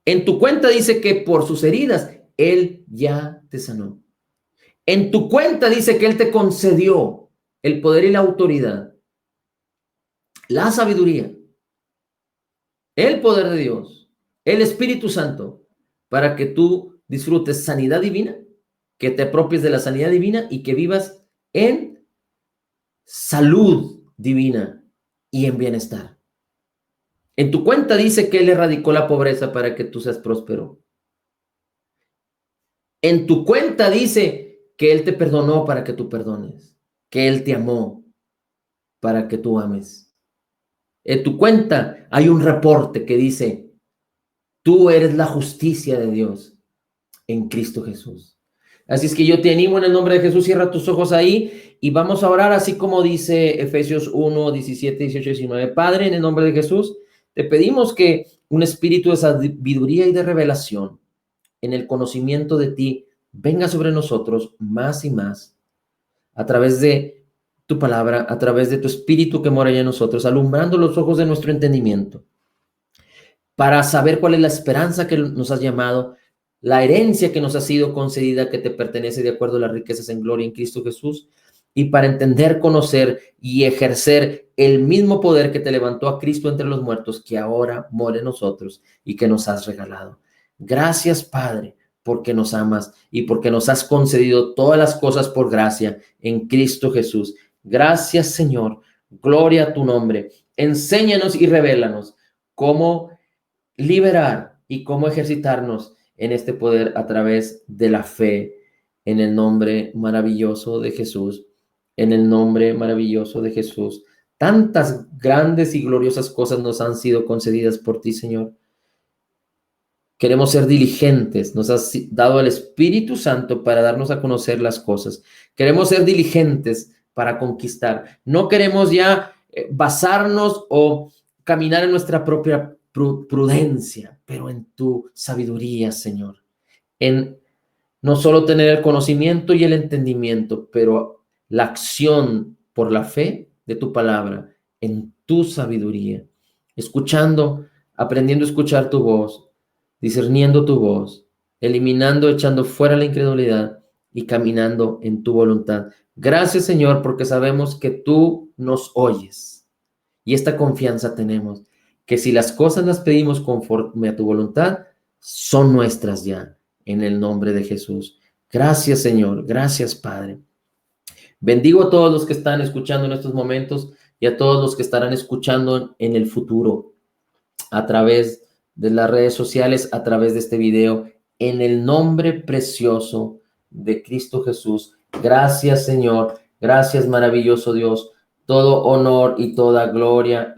En tu cuenta dice que por sus heridas Él ya te sanó. En tu cuenta dice que Él te concedió el poder y la autoridad, la sabiduría, el poder de Dios, el Espíritu Santo, para que tú disfrutes sanidad divina, que te apropies de la sanidad divina y que vivas en salud divina y en bienestar. En tu cuenta dice que Él erradicó la pobreza para que tú seas próspero. En tu cuenta dice que Él te perdonó para que tú perdones, que Él te amó para que tú ames. En tu cuenta hay un reporte que dice, tú eres la justicia de Dios en Cristo Jesús. Así es que yo te animo en el nombre de Jesús, cierra tus ojos ahí y vamos a orar así como dice Efesios 1, 17, 18, 19. Padre, en el nombre de Jesús, te pedimos que un espíritu de sabiduría y de revelación en el conocimiento de ti venga sobre nosotros más y más a través de tu palabra, a través de tu espíritu que mora en nosotros, alumbrando los ojos de nuestro entendimiento para saber cuál es la esperanza que nos has llamado, la herencia que nos ha sido concedida, que te pertenece de acuerdo a las riquezas en gloria en Cristo Jesús, y para entender, conocer y ejercer el mismo poder que te levantó a Cristo entre los muertos, que ahora mora en nosotros y que nos has regalado. Gracias, Padre, porque nos amas y porque nos has concedido todas las cosas por gracia en Cristo Jesús. Gracias, Señor. Gloria a tu nombre. Enséñanos y revélanos cómo liberar y cómo ejercitarnos en este poder a través de la fe en el nombre maravilloso de Jesús. En el nombre maravilloso de Jesús. Tantas grandes y gloriosas cosas nos han sido concedidas por ti, Señor. Queremos ser diligentes. Nos has dado el Espíritu Santo para darnos a conocer las cosas. Queremos ser diligentes para conquistar. No queremos ya basarnos o caminar en nuestra propia prudencia, pero en tu sabiduría, Señor. En no solo tener el conocimiento y el entendimiento, pero la acción por la fe de tu palabra, en tu sabiduría. Escuchando, aprendiendo a escuchar tu voz, discerniendo tu voz, eliminando, echando fuera la incredulidad y caminando en tu voluntad. Gracias, Señor, porque sabemos que tú nos oyes. Y esta confianza tenemos, que si las cosas las pedimos conforme a tu voluntad, son nuestras ya, en el nombre de Jesús. Gracias, Señor. Gracias, Padre. Bendigo a todos los que están escuchando en estos momentos y a todos los que estarán escuchando en el futuro, a través de las redes sociales, a través de este video, en el nombre precioso de Cristo Jesús. Gracias, Señor. Gracias, maravilloso Dios. Todo honor y toda gloria